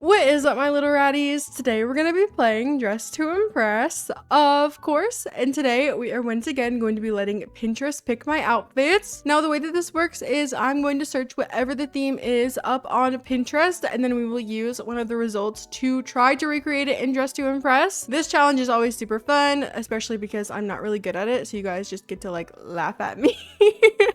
What is up, my little ratties? Today we're going to be playing Dress to Impress, of course, and today we are once again going to be letting Pinterest pick my outfits. Now the way that this works is I'm going to search whatever the theme is up on Pinterest, and then we will use one of the results to try to recreate it in Dress to Impress. This challenge is always super fun, especially because I'm not really good at it, so you guys just get to like laugh at me.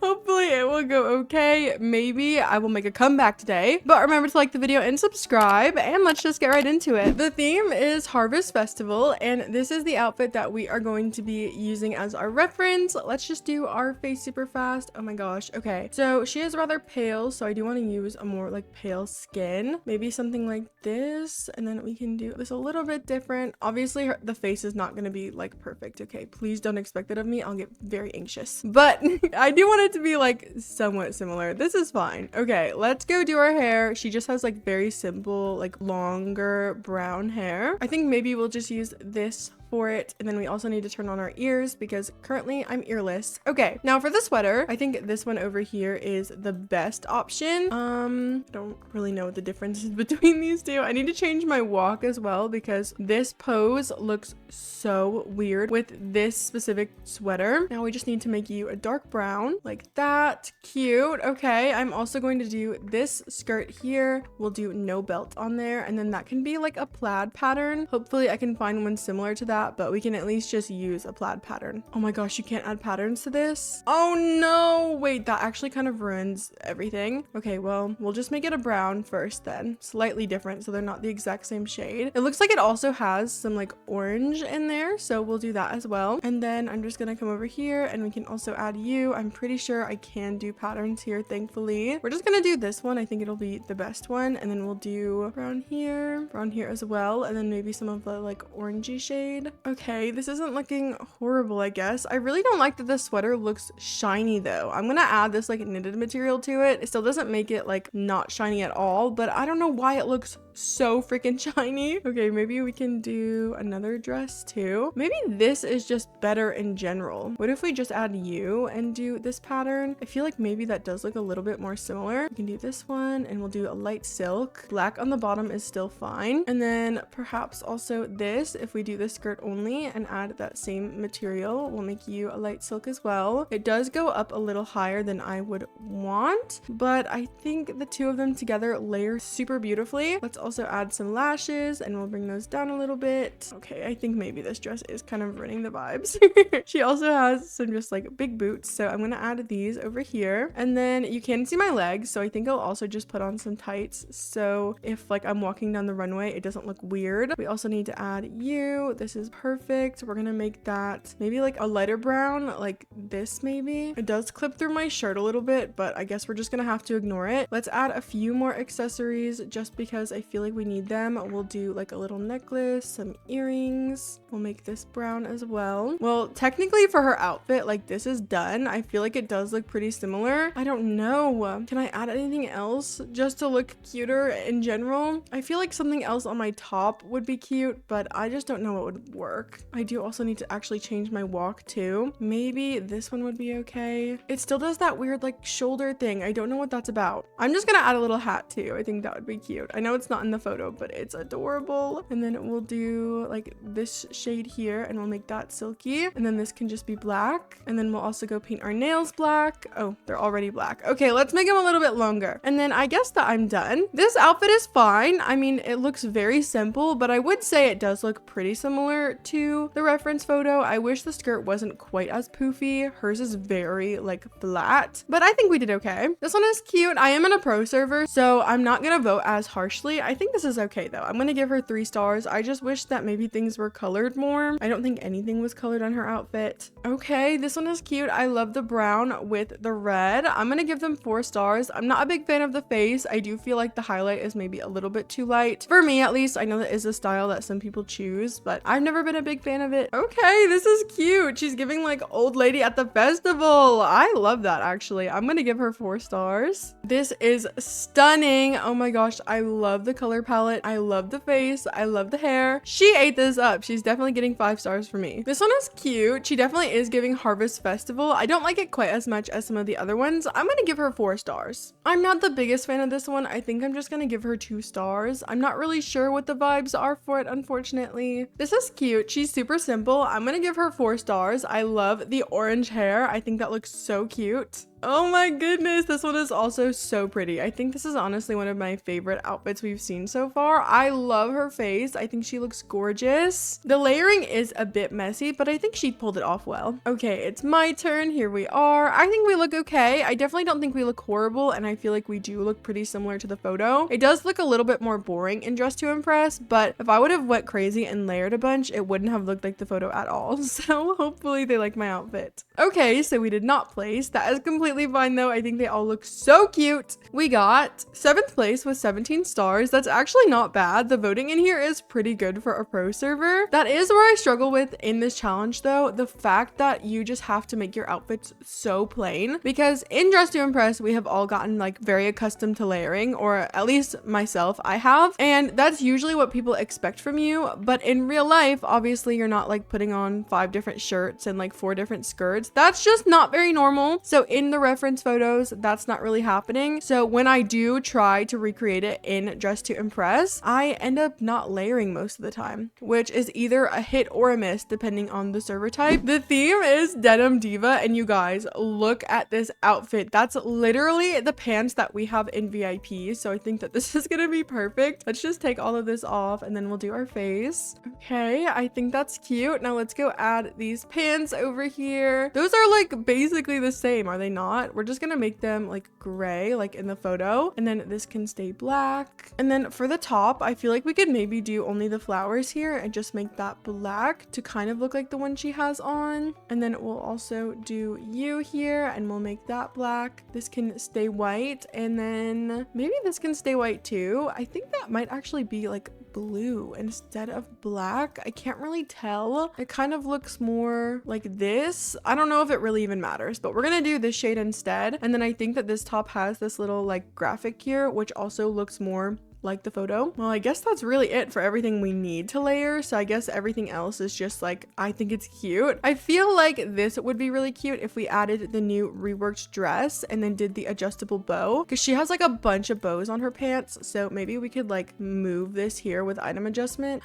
Hopefully it will go okay. Maybe I will make a comeback today, but remember to like the video and subscribe. And let's just get right into it. The theme is Harvest Festival, and this is the outfit that we are going to be using as our reference. Let's just do our face super fast. Oh my gosh. Okay, so she is rather pale, so I do want to use a more like pale skin, maybe something like this, and then we can do this a little bit different. Obviously the face is not going to be like perfect. Okay, please don't expect it of me. I'll get very anxious, but I do want it to be like somewhat similar. This is fine. Okay, let's go do our hair. She just has like very simple, like longer brown hair. I think maybe we'll just use this for it, and then we also need to turn on our ears because currently I'm earless. Okay, now for the sweater, I think this one over here is the best option. I don't really know what the difference is between these two. I need to change my walk as well because this pose looks so weird with this specific sweater. Now we just need to make you a dark brown like that. Cute. Okay, I'm also going to do this skirt here. We'll do no belt on there, and then that can be like a plaid pattern. Hopefully I can find one similar to that, but we can at least just use a plaid pattern. Oh my gosh, you can't add patterns to this? Oh no, wait, that actually kind of ruins everything. Okay, well, we'll just make it a brown first then. Slightly different, so they're not the exact same shade. It looks like it also has some like orange in there, so we'll do that as well. And then I'm just gonna come over here and we can also add you. I'm pretty sure I can do patterns here, thankfully. We're just gonna do this one. I think it'll be the best one. And then we'll do brown here as well, and then maybe some of the like orangey shade. Okay, this isn't looking horrible, I guess. I really don't like that the sweater looks shiny though. I'm gonna add this like knitted material to it. It still doesn't make it like not shiny at all, but I don't know why it looks so freaking shiny. Okay, maybe we can do another dress too. Maybe this is just better in general. What if we just add you and do this pattern? I feel like maybe that does look a little bit more similar. We can do this one and we'll do a light silk. Black on the bottom is still fine. And then perhaps also this, if we do the skirt only and add that same material, we'll make you a light silk as well. It does go up a little higher than I would want, but I think the two of them together layer super beautifully. Let's also add some lashes and we'll bring those down a little bit. Okay, I think maybe this dress is kind of ruining the vibes. She also has some just like big boots, so I'm gonna add these over here, and then you can see my legs, so I think I'll also just put on some tights so if like I'm walking down the runway it doesn't look weird. We also need to add you. This is perfect. We're gonna make that maybe like a lighter brown like this. Maybe it does clip through my shirt a little bit, but I guess we're just gonna have to ignore it. Let's add a few more accessories just because I feel like we need them. We'll do like a little necklace, some earrings. We'll make this brown as well. Well, technically for her outfit, like this is done. I feel like it does look pretty similar. I don't know. Can I add anything else just to look cuter in general? I feel like something else on my top would be cute, but I just don't know what would work. I do also need to actually change my walk too. Maybe this one would be okay. It still does that weird like shoulder thing. I don't know what that's about. I'm just gonna add a little hat too. I think that would be cute. I know it's not in the photo, but it's adorable. And then we'll do like this shade here and we'll make that silky. And then this can just be black. And then we'll also go paint our nails black. Oh, they're already black. Okay, let's make them a little bit longer. And then I guess that I'm done. This outfit is fine. I mean, it looks very simple, but I would say it does look pretty similar to the reference photo. I wish the skirt wasn't quite as poofy. Hers is very like flat, but I think we did okay. This one is cute. I am in a pro server, so I'm not gonna vote as harshly. I think this is okay though. I'm gonna give her 3 stars. I just wish that maybe things were colored more. I don't think anything was colored on her outfit. Okay, this one is cute. I love the brown with the red. I'm gonna give them 4 stars. I'm not a big fan of the face. I do feel like the highlight is maybe a little bit too light for me, at least. I know that is a style that some people choose, but I've never been a big fan of it. Okay, this is cute. She's giving like old lady at the festival. I love that actually. I'm gonna give her 4 stars. This is stunning. Oh my gosh, I love the color palette. I love the face. I love the hair. She ate this up. She's definitely getting 5 stars for me. This one is cute. She definitely is giving Harvest Festival. I don't like it quite as much as some of the other ones. I'm gonna give her 4 stars. I'm not the biggest fan of this one. I think I'm just gonna give her 2 stars. I'm not really sure what the vibes are for it, unfortunately. This is cute. She's super simple. I'm gonna give her 4 stars. I love the orange hair. I think that looks so cute. Oh my goodness, this one is also so pretty. I think this is honestly one of my favorite outfits we've seen so far. I love her face. I think she looks gorgeous. The layering is a bit messy, but I think she pulled it off well. Okay, it's my turn. Here we are. I think we look okay. I definitely don't think we look horrible, and I feel like we do look pretty similar to the photo. It does look a little bit more boring in Dress to Impress, but if I would have went crazy and layered a bunch, it wouldn't have looked like the photo at all. So hopefully they like my outfit. Okay, so we did not place. That is completely fine though. I think they all look so cute. We got 7th place with 17 stars. That's actually not bad. The voting in here is pretty good for a pro server. That is where I struggle with in this challenge though, the fact that you just have to make your outfits so plain, because in Dress to Impress we have all gotten like very accustomed to layering, or at least myself, I have, and that's usually what people expect from you. But in real life, obviously you're not like putting on 5 different shirts and like 4 different skirts. That's just not very normal. So in the reference photos, that's not really happening. So when I do try to recreate it in Dress to Impress, I end up not layering most of the time, which is either a hit or a miss depending on the server type. The theme is Denim Diva, and you guys, look at this outfit. That's literally the pants that we have in VIP, so I think that this is gonna be perfect. Let's just take all of this off and then we'll do our face. Okay, I think that's cute. Now let's go add these pants over here. Those are like basically the same, are they not? We're just gonna make them like gray like in the photo, and then this can stay black. And then for the top, I feel like we could maybe do only the flowers here and just make that black to kind of look like the one she has on. And then we'll also do you here and we'll make that black. This can stay white, and then maybe this can stay white too. I think that might actually be like blue instead of black. I can't really tell. It kind of looks more like this. I don't know if it really even matters, but we're gonna do this shade instead. And then I think that this top has this little like graphic here, which also looks more like the photo. Well, I guess that's really it for everything we need to layer. So I guess everything else is just like, I think it's cute. I feel like this would be really cute if we added the new reworked dress and then did the adjustable bow, because she has like a bunch of bows on her pants. So maybe we could like move this here with item adjustment.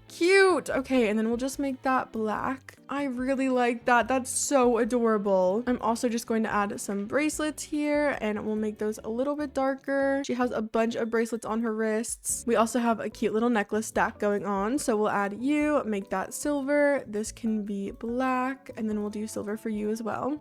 Cute. Okay, and then we'll just make that black. I really like that. That's so adorable. I'm also just going to add some bracelets here, and we'll make those a little bit darker. She has a bunch of bracelets on her wrists. We also have a cute little necklace stack going on, so we'll add you, make that silver. This can be black, and then we'll do silver for you as well.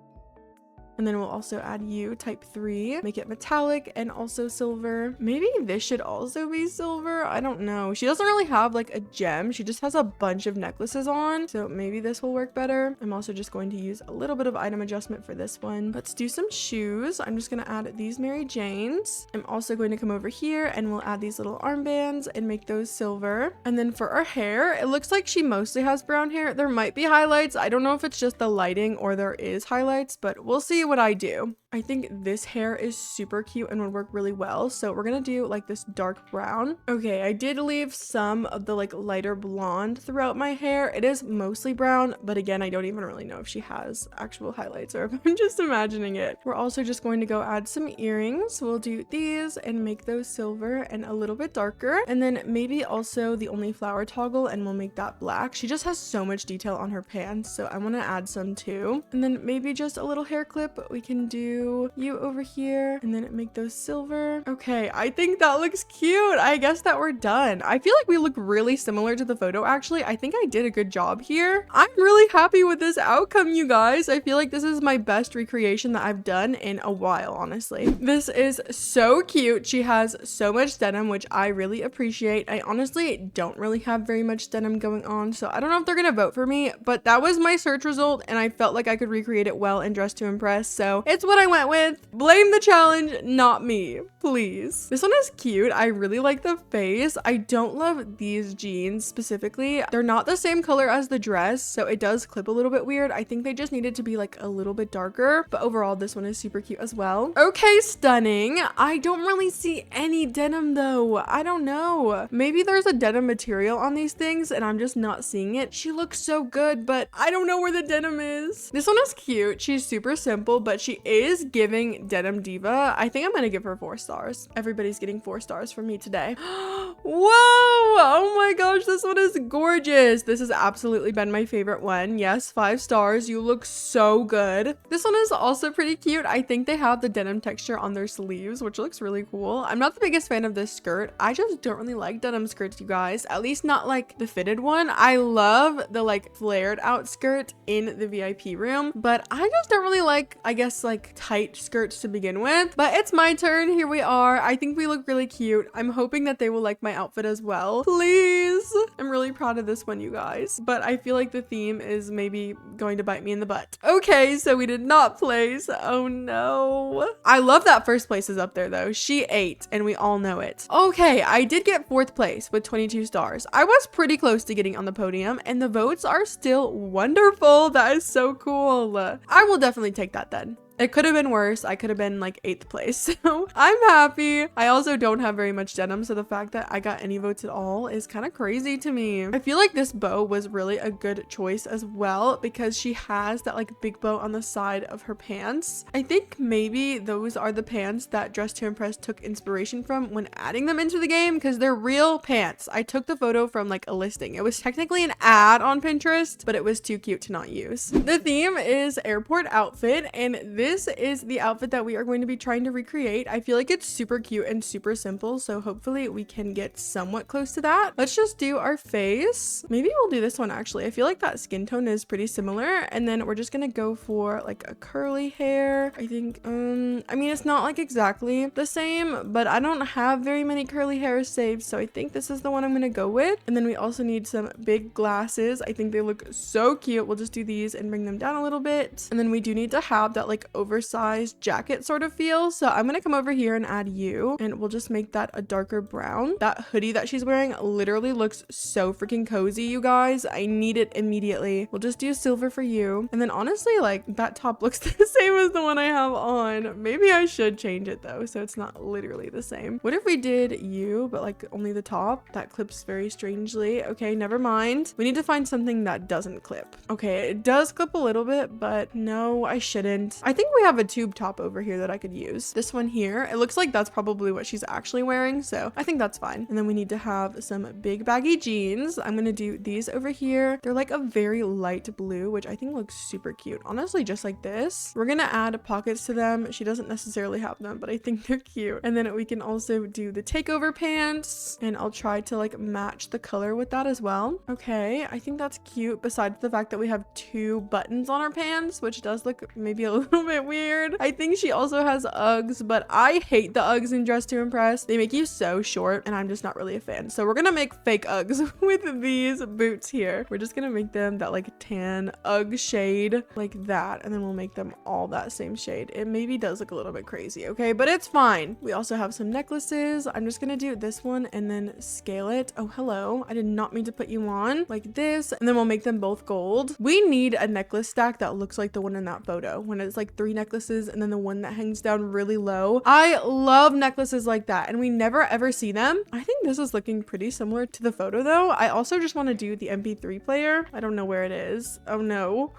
And then we'll also add you type 3, make it metallic and also silver. Maybe this should also be silver. I don't know. She doesn't really have like a gem. She just has a bunch of necklaces on. So maybe this will work better. I'm also just going to use a little bit of item adjustment for this one. Let's do some shoes. I'm just going to add these Mary Janes. I'm also going to come over here and we'll add these little armbands and make those silver. And then for our hair, it looks like she mostly has brown hair. There might be highlights. I don't know if it's just the lighting or there is highlights, but we'll see what I do. I think this hair is super cute and would work really well. So we're gonna do like this dark brown. Okay, I did leave some of the like lighter blonde throughout my hair. It is mostly brown, but again, I don't even really know if she has actual highlights or if I'm just imagining it. We're also just going to go add some earrings. We'll do these and make those silver and a little bit darker. And then maybe also the only flower toggle, and we'll make that black. She just has so much detail on her pants, so I want to add some too. And then maybe just a little hair clip. We can do you over here and then make those silver. Okay, I think that looks cute. I guess that we're done. I feel like we look really similar to the photo actually. I think I did a good job here. I'm really happy with this outcome, you guys. I feel like this is my best recreation that I've done in a while, honestly. This is so cute. She has so much denim, which I really appreciate. I honestly don't really have very much denim going on, so I don't know if they're gonna vote for me, but that was my search result and I felt like I could recreate it well in Dress to Impress, so it's what I went with. Blame the challenge, not me. please. This one is cute. I really like the face. I don't love these jeans specifically. They're not the same color as the dress, so it does clip a little bit weird. I think they just needed to be like a little bit darker, but overall this one is super cute as well. Okay, stunning. I don't really see any denim though. I don't know. Maybe there's a denim material on these things and I'm just not seeing it. She looks so good, but I don't know where the denim is. This one is cute. She's super simple, but she is giving denim diva. I think I'm gonna give her 4 stars. Everybody's getting 4 stars from me today. Whoa! Oh my gosh, this one is gorgeous. This has absolutely been my favorite one. Yes, 5 stars. You look so good. This one is also pretty cute. I think they have the denim texture on their sleeves, which looks really cool. I'm not the biggest fan of this skirt. I just don't really like denim skirts, you guys. At least not like the fitted one. I love the like flared out skirt in the VIP room, but I just don't really like, I guess, like tight skirts to begin with. But it's my turn. Here we are. I think we look really cute. I'm hoping that they will like my outfit as well. Please. I'm really proud of this one, you guys, but I feel like the theme is maybe going to bite me in the butt. Okay, so we did not place. Oh no. I love that first place is up there though. She ate and we all know it. Okay, I did get 4th place with 22 stars. I was pretty close to getting on the podium and the votes are still wonderful. That is so cool. I will definitely take that then. It could have been worse. I could have been like 8th place. So I'm happy. I also don't have very much denim, so the fact that I got any votes at all is kind of crazy to me. I feel like this bow was really a good choice as well because she has that like big bow on the side of her pants. I think maybe those are the pants that Dress to Impress took inspiration from when adding them into the game because they're real pants. I took the photo from like a listing. It was technically an ad on Pinterest, but it was too cute to not use. The theme is airport outfit, and this is the outfit that we are going to be trying to recreate. I feel like it's super cute and super simple, so hopefully we can get somewhat close to that. Let's just do our face. Maybe we'll do this one actually. I feel like that skin tone is pretty similar, and then we're just gonna go for like a curly hair. I think I mean, it's not like exactly the same, but I don't have very many curly hairs saved, so I think this is the one I'm gonna go with. And then we also need some big glasses. I think they look so cute. We'll just do these and bring them down a little bit. And then we do need to have that like oversized jacket sort of feel, so I'm gonna come over here and add you, and we'll just make that a darker brown. That hoodie that she's wearing literally looks so freaking cozy, you guys. I need it immediately. We'll just do silver for you, and then honestly, like, that top looks the same as the one I have on. Maybe I should change it though, so it's not literally the same. What if we did you, but like only the top? That clips very strangely. Okay, never mind. We need to find something that doesn't clip. Okay, it does clip a little bit, but no, I shouldn't. I think we have a tube top over here that I could use. This one here, it looks like that's probably what she's actually wearing, so I think that's fine. And then we need to have some big baggy jeans. I'm gonna do these over here. They're like a very light blue, which I think looks super cute. Honestly, just like this. We're gonna add pockets to them. She doesn't necessarily have them, but I think they're cute. And then we can also do the takeover pants, and I'll try to like match the color with that as well. Okay, I think that's cute, besides the fact that we have 2 buttons on our pants, which does look maybe a little bit weird. I think she also has Uggs, but I hate the Uggs in Dress to Impress. They make you so short, and I'm just not really a fan. So we're gonna make fake Uggs with these boots here. We're just gonna make them that like tan Ugg shade like that, and then we'll make them all that same shade. It maybe does look a little bit crazy, okay, but it's fine. We also have some necklaces. I'm just gonna do this one and then scale it. Oh, hello. I did not mean to put you on like this, and then we'll make them both gold. We need a necklace stack that looks like the one in that photo when it's like 3 necklaces and then the one that hangs down really low. I love necklaces like that, and we never ever see them. I think this is looking pretty similar to the photo though. I also just want to do the MP3 player. I don't know where it is. Oh no.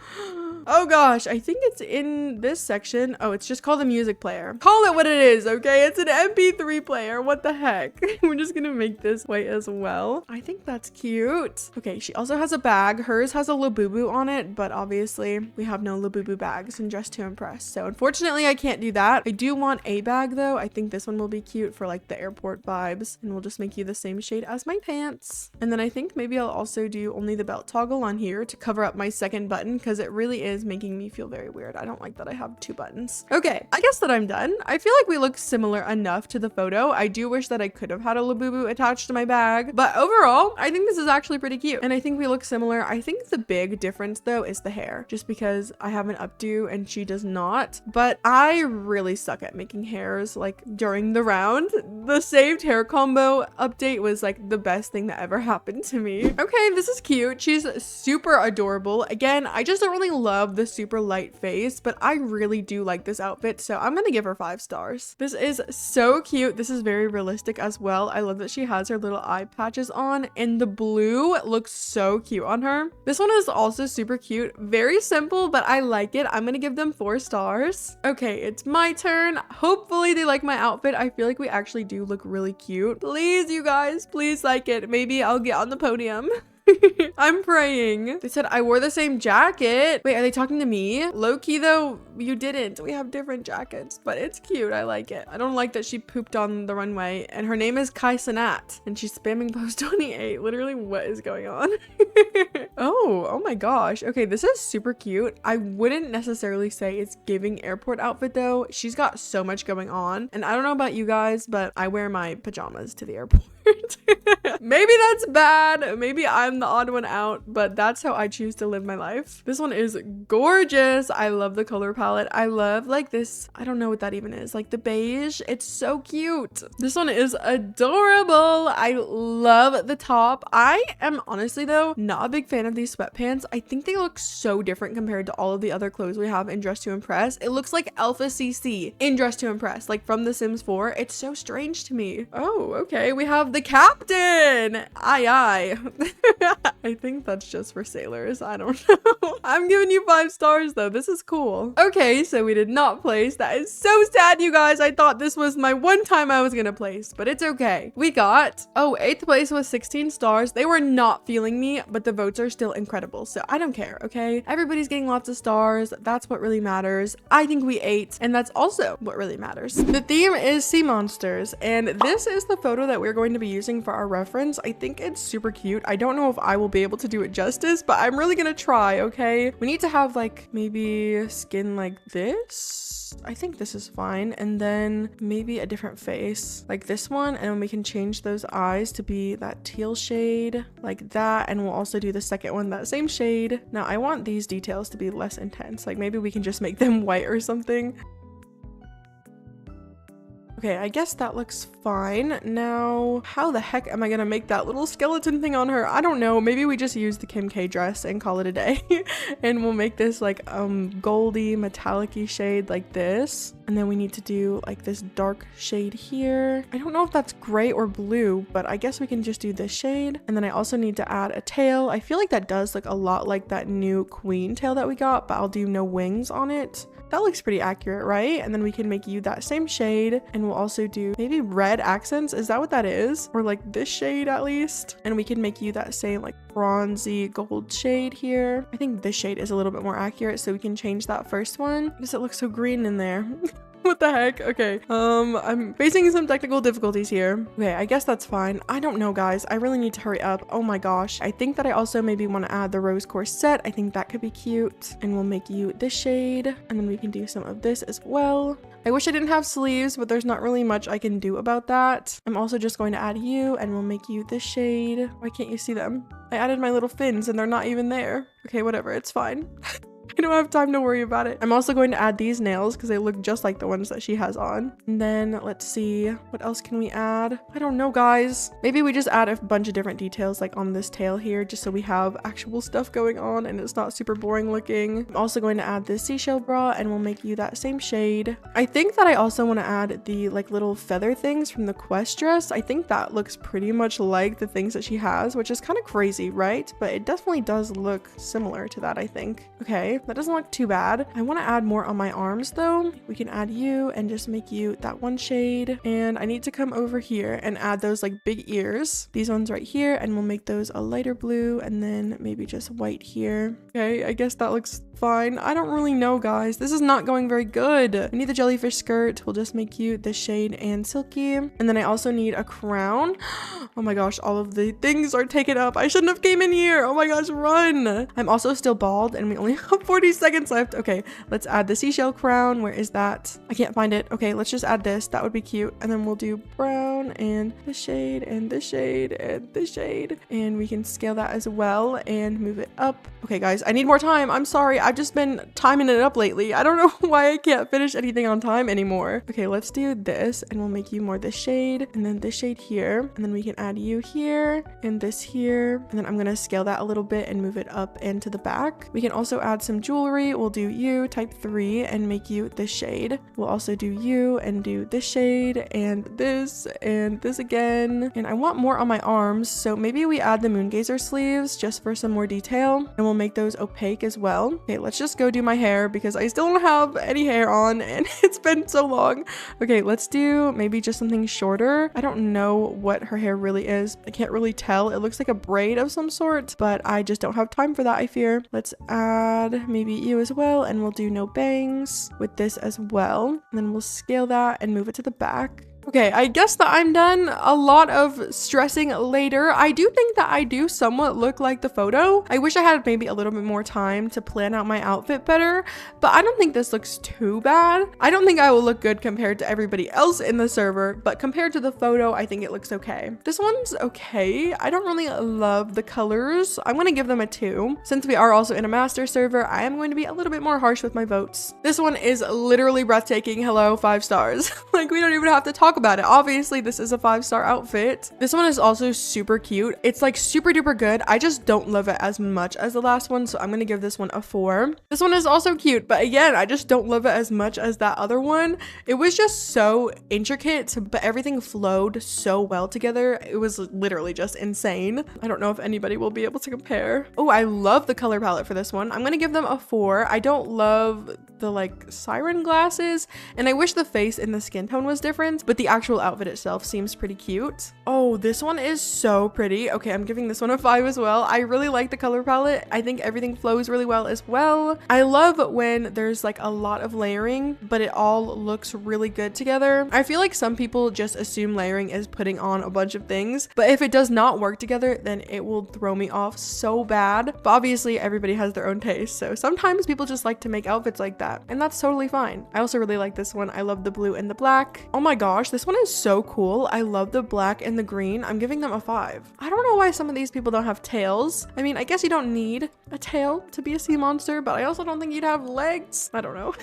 Oh gosh, I think it's in this section. Oh, it's just called the music player. Call it what it is, okay? It's an MP3 player. What the heck? We're just gonna make this white as well. I think that's cute. Okay, she also has a bag. Hers has a Labubu on it, but obviously we have no Labubu bags in Dress to Impress, so unfortunately I can't do that. I do want a bag though. I think this one will be cute for like the airport vibes, and we'll just make you the same shade as my pants. And then I think maybe I'll also do only the belt toggle on here to cover up my second button, because it really is making me feel very weird. I don't like that I have 2 buttons. Okay, I guess that I'm done. I feel like we look similar enough to the photo. I do wish that I could have had a Labubu attached to my bag, but overall I think this is actually pretty cute, and I think we look similar. I think the big difference though is the hair, just because I have an updo and she does not not, but I really suck at making hairs like during the round. The saved hair combo update was like the best thing that ever happened to me. Okay, this is cute. She's super adorable. Again, I just don't really love the super light face, but I really do like this outfit, so I'm gonna give her 5 stars. This is so cute. This is very realistic as well. I love that she has her little eye patches on, and the blue looks so cute on her. This one is also super cute. Very simple, but I like it. I'm gonna give them 4 stars. Okay, it's my turn. Hopefully they like my outfit. I feel like we actually do look really cute. Please, you guys, please like it. Maybe I'll get on the podium. I'm praying. They said I wore the same jacket. Wait, are they talking to me? Low-key though, you didn't. We have different jackets, but it's cute. I like it. I don't like that she pooped on the runway, and her name is Kai Sanat, and she's spamming post 28. Literally, what is going on? Oh my gosh. Okay, this is super cute. I wouldn't necessarily say it's giving airport outfit though. She's got so much going on, and I don't know about you guys, but I wear my pajamas to the airport. Maybe that's bad. Maybe I'm the odd one out, but that's how I choose to live my life. This one is gorgeous. I love the color palette. I love like this, I don't know what that even is, like the beige. It's so cute. This one is adorable. I love the top. I am honestly though not a big fan of these sweatpants. I think they look so different compared to all of the other clothes we have in Dress to Impress. It looks like Alpha CC in Dress to Impress, like from The Sims 4. It's so strange to me. Oh, okay. We have the captain. Aye. I think that's just for sailors. I don't know. I'm giving you 5 stars though. This is cool. Okay, so we did not place. That is so sad, you guys. I thought this was my one time I was gonna place, but it's okay. We got, 8th place with 16 stars. They were not feeling me, but the votes are still incredible, so I don't care, okay? Everybody's getting lots of stars. That's what really matters. I think we ate, and that's also what really matters. The theme is sea monsters, and this is the photo that we're going to be using for our reference. I think it's super cute. I don't know if I will be able to do it justice, but I'm really gonna try, okay? We need to have like maybe skin like this. I think this is fine, and then maybe a different face like this one, and we can change those eyes to be that teal shade like that, and we'll also do the second one that same shade. Now I want these details to be less intense, like maybe we can just make them white or something. Okay, I guess that looks fine. Now, how the heck am I gonna make that little skeleton thing on her? I don't know. Maybe we just use the Kim K dress and call it a day. And we'll make this like goldy metallic-y shade like this. And then we need to do like this dark shade here. I don't know if that's gray or blue, but I guess we can just do this shade. And then I also need to add a tail. I feel like that does look a lot like that new queen tail that we got, but I'll do no wings on it. That looks pretty accurate, right? And then we can make you that same shade, and we'll also do maybe red accents. Is that what that is? Or like this shade at least. And we can make you that same like bronzy gold shade here. I think this shade is a little bit more accurate, so we can change that first one. Why does it look so green in there? What the heck? Okay. I'm facing some technical difficulties here. Okay, I guess that's fine. I don't know, guys. I really need to hurry up. Oh my gosh. I think that I also maybe want to add the rose corset. I think that could be cute. And we'll make you this shade. And then we can do some of this as well. I wish I didn't have sleeves, but there's not really much I can do about that. I'm also just going to add you, and we'll make you this shade. Why can't you see them? I added my little fins and they're not even there. Okay, whatever. It's fine. I don't have time to worry about it. I'm also going to add these nails because they look just like the ones that she has on. And then let's see, what else can we add? I don't know, guys. Maybe we just add a bunch of different details like on this tail here, just so we have actual stuff going on and it's not super boring looking. I'm also going to add this seashell bra, and we'll make you that same shade. I think that I also want to add the like little feather things from the quest dress. I think that looks pretty much like the things that she has, which is kind of crazy, right? But it definitely does look similar to that, I think. Okay. That doesn't look too bad. I want to add more on my arms though. We can add you and just make you that one shade. And I need to come over here and add those like big ears. These ones right here, and we'll make those a lighter blue, and then maybe just white here. Okay, I guess that looks fine. I don't really know, guys. This is not going very good. I need the jellyfish skirt. We'll just make you this shade and silky. And then I also need a crown. Oh my gosh, all of the things are taken up. I shouldn't have came in here. Oh my gosh, run. I'm also still bald, and we only have 40 seconds left. Okay, let's add the seashell crown. Where is that? I can't find it. Okay, let's just add this. That would be cute. And then we'll do brown and this shade and this shade and this shade. And we can scale that as well and move it up. Okay, guys, I need more time. I'm sorry. I've just been timing it up lately. I don't know why I can't finish anything on time anymore. Okay, let's do this and we'll make you more this shade and then this shade here. And then we can add you here and this here. And then I'm going to scale that a little bit and move it up and to the back. We can also add some jewelry. We'll do you type 3 and make you this shade. We'll also do you and do this shade and this again. And I want more on my arms, so maybe we add the moon gazer sleeves just for some more detail, and we'll make those opaque as well. Okay, let's just go do my hair because I still don't have any hair on and it's been so long. Okay, let's do maybe just something shorter. I don't know what her hair really is. I can't really tell. It looks like a braid of some sort, but I just don't have time for that, I fear. Let's add maybe you as well, and we'll do no bangs with this as well. And then we'll scale that and move it to the back. Okay, I guess that I'm done. A lot of stressing later. I do think that I do somewhat look like the photo. I wish I had maybe a little bit more time to plan out my outfit better, but I don't think this looks too bad. I don't think I will look good compared to everybody else in the server, but compared to the photo, I think it looks okay. This one's okay. I don't really love the colors. I'm going to give them a 2. Since we are also in a master server, I am going to be a little bit more harsh with my votes. This one is literally breathtaking. Hello, 5 stars. Like, we don't even have to talk about it. Obviously, this is a 5-star outfit. This one is also super cute. It's like super duper good. I just don't love it as much as the last one, so I'm gonna give this one a 4. This one is also cute, but again, I just don't love it as much as that other one. It was just so intricate, but everything flowed so well together. It was literally just insane. I don't know if anybody will be able to compare. Oh, I love the color palette for this one. I'm gonna give them a 4. I don't love the like siren glasses, and I wish the face and the skin tone was different, but the actual outfit itself seems pretty cute. Oh, this one is so pretty. Okay, I'm giving this one a 5 as well. I really like the color palette. I think everything flows really well as well. I love when there's like a lot of layering, but it all looks really good together. I feel like some people just assume layering is putting on a bunch of things, but if it does not work together, then it will throw me off so bad. But obviously everybody has their own taste, so sometimes people just like to make outfits like that, and that's totally fine. I also really like this one. I love the blue and the black. Oh my gosh, this one is so cool. I love the black and the green. I'm giving them a 5. I don't know why some of these people don't have tails. I mean, I guess you don't need a tail to be a sea monster, but I also don't think you'd have legs. I don't know.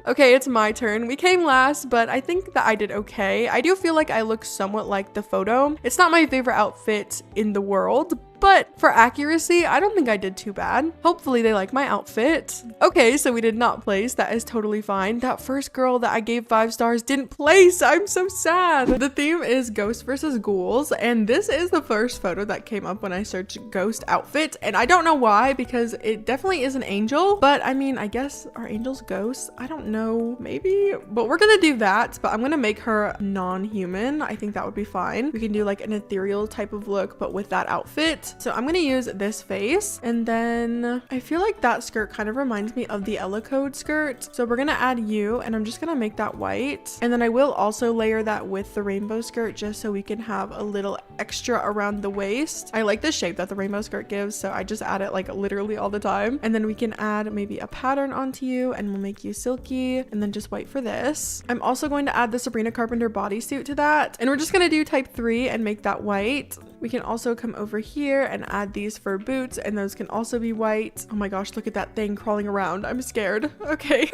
Okay, it's my turn. We came last, but I think that I did okay. I do feel like I look somewhat like the photo. It's not my favorite outfit in the world, but for accuracy, I don't think I did too bad. Hopefully they like my outfit. Okay, so we did not place. That is totally fine. That first girl that I gave 5 stars didn't place. I'm so sad. The theme is ghosts versus ghouls, and this is the first photo that came up when I searched ghost outfit, and I don't know why, because it definitely is an angel, but I mean, I guess are angels ghosts? I don't know, maybe, but we're gonna do that, but I'm gonna make her non-human. I think that would be fine. We can do like an ethereal type of look, but with that outfit. So I'm gonna use this face, and then I feel like that skirt kind of reminds me of the Ella Code skirt. So we're gonna add you, and I'm just gonna make that white. And then I will also layer that with the rainbow skirt just so we can have a little extra around the waist. I like the shape that the rainbow skirt gives, so I just add it like literally all the time. And then we can add maybe a pattern onto you, and we'll make you silky, and then just white for this. I'm also going to add the Sabrina Carpenter bodysuit to that, and we're just gonna do type 3 and make that white. We can also come over here and add these fur boots, and those can also be white. Oh my gosh, look at that thing crawling around. I'm scared. Okay.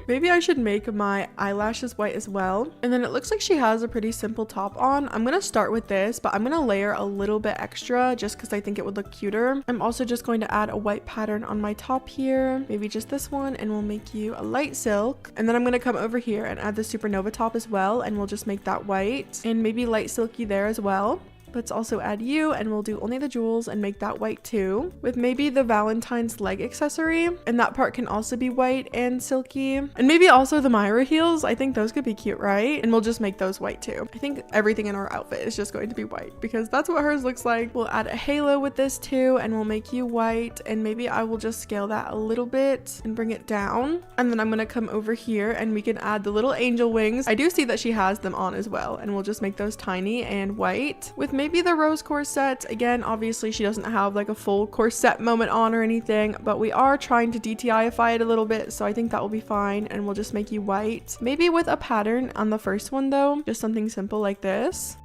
Maybe I should make my eyelashes white as well. And then it looks like she has a pretty simple top on. I'm gonna start with this, but I'm gonna layer a little bit extra just because I think it would look cuter. I'm also just going to add a white pattern on my top here, maybe just this one, and we'll make you a light silk. And then I'm gonna come over here and add the supernova top as well, and we'll just make that white and maybe light silky there as well. Let's also add you, and we'll do only the jewels and make that white too, with maybe the Valentine's leg accessory, and that part can also be white and silky, and maybe also the Myra heels. I think those could be cute, right? And we'll just make those white too. I think everything in our outfit is just going to be white because that's what hers looks like. We'll add a halo with this too, and we'll make you white, and maybe I will just scale that a little bit and bring it down. And then I'm gonna come over here and we can add the little angel wings. I do see that she has them on as well, and we'll just make those tiny and white with maybe the rose corset. Again, obviously she doesn't have like a full corset moment on or anything, but we are trying to DTIfy it a little bit, so I think that will be fine, and we'll just make you white. Maybe with a pattern on the first one though, just something simple like this.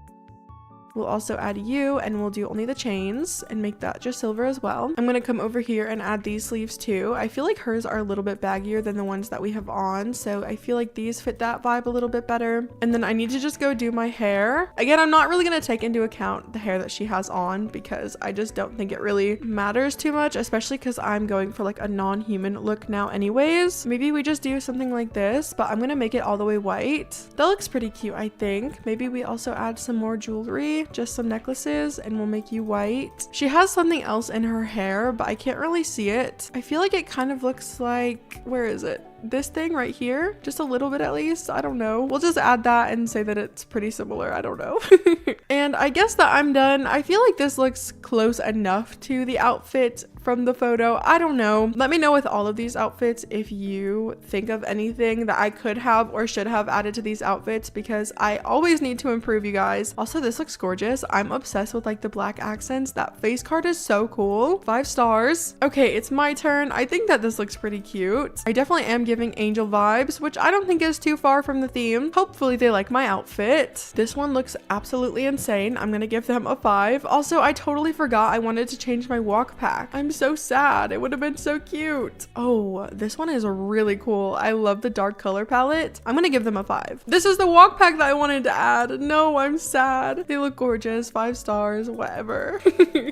We'll also add you, and we'll do only the chains and make that just silver as well. I'm gonna come over here and add these sleeves too. I feel like hers are a little bit baggier than the ones that we have on, so I feel like these fit that vibe a little bit better. And then I need to just go do my hair. Again, I'm not really gonna take into account the hair that she has on because I just don't think it really matters too much, especially because I'm going for like a non-human look now anyways. Maybe we just do something like this, but I'm gonna make it all the way white. That looks pretty cute, I think. Maybe we also add some more jewelry, just some necklaces, and we'll make you white. She has something else in her hair, but I can't really see it. I feel like it kind of looks like, where is it? This thing right here, just a little bit at least. I don't know. We'll just add that and say that it's pretty similar. I don't know. And I guess that I'm done. I feel like this looks close enough to the outfit from the photo. I don't know. Let me know with all of these outfits if you think of anything that I could have or should have added to these outfits, because I always need to improve, you guys. Also, this looks gorgeous. I'm obsessed with like the black accents. That face card is so cool. 5 stars. Okay, it's my turn. I think that this looks pretty cute. I definitely am giving angel vibes, which I don't think is too far from the theme. Hopefully they like my outfit. This one looks absolutely insane. I'm gonna give them a 5. Also, I totally forgot I wanted to change my walk pack. I'm so sad. It would have been so cute. Oh, this one is really cool. I love the dark color palette. I'm gonna give them a 5. This is the walk pack that I wanted to add. No, I'm sad. They look gorgeous. 5 stars, whatever.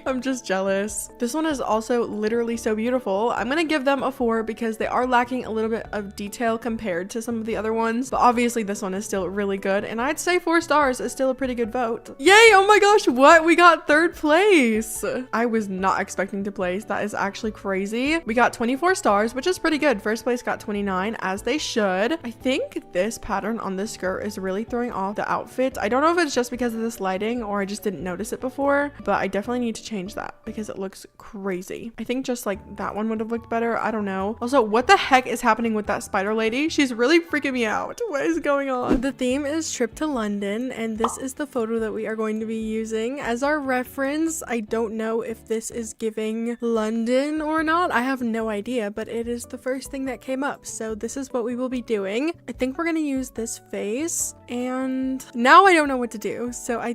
I'm just jealous. This one is also literally so beautiful. I'm gonna give them a 4 because they are lacking a little bit of detail compared to some of the other ones, but obviously this one is still really good, and I'd say 4 stars is still a pretty good vote. Yay! Oh my gosh, what? We got 3rd place. I was not expecting to place. That is actually crazy. We got 24 stars, which is pretty good. First place got 29, as they should. I think this pattern on this skirt is really throwing off the outfit. I don't know if it's just because of this lighting or I just didn't notice it before, but I definitely need to change that because it looks crazy. I think just like that one would have looked better. I don't know. Also, what the heck is happening with that spider lady? She's really freaking me out. What is going on? The theme is trip to London, and this is the photo that we are going to be using as our reference. I don't know if this is giving London or not. I have no idea, but it is the first thing that came up, so this is what we will be doing. I think we're gonna use this face, and now I don't know what to do, so I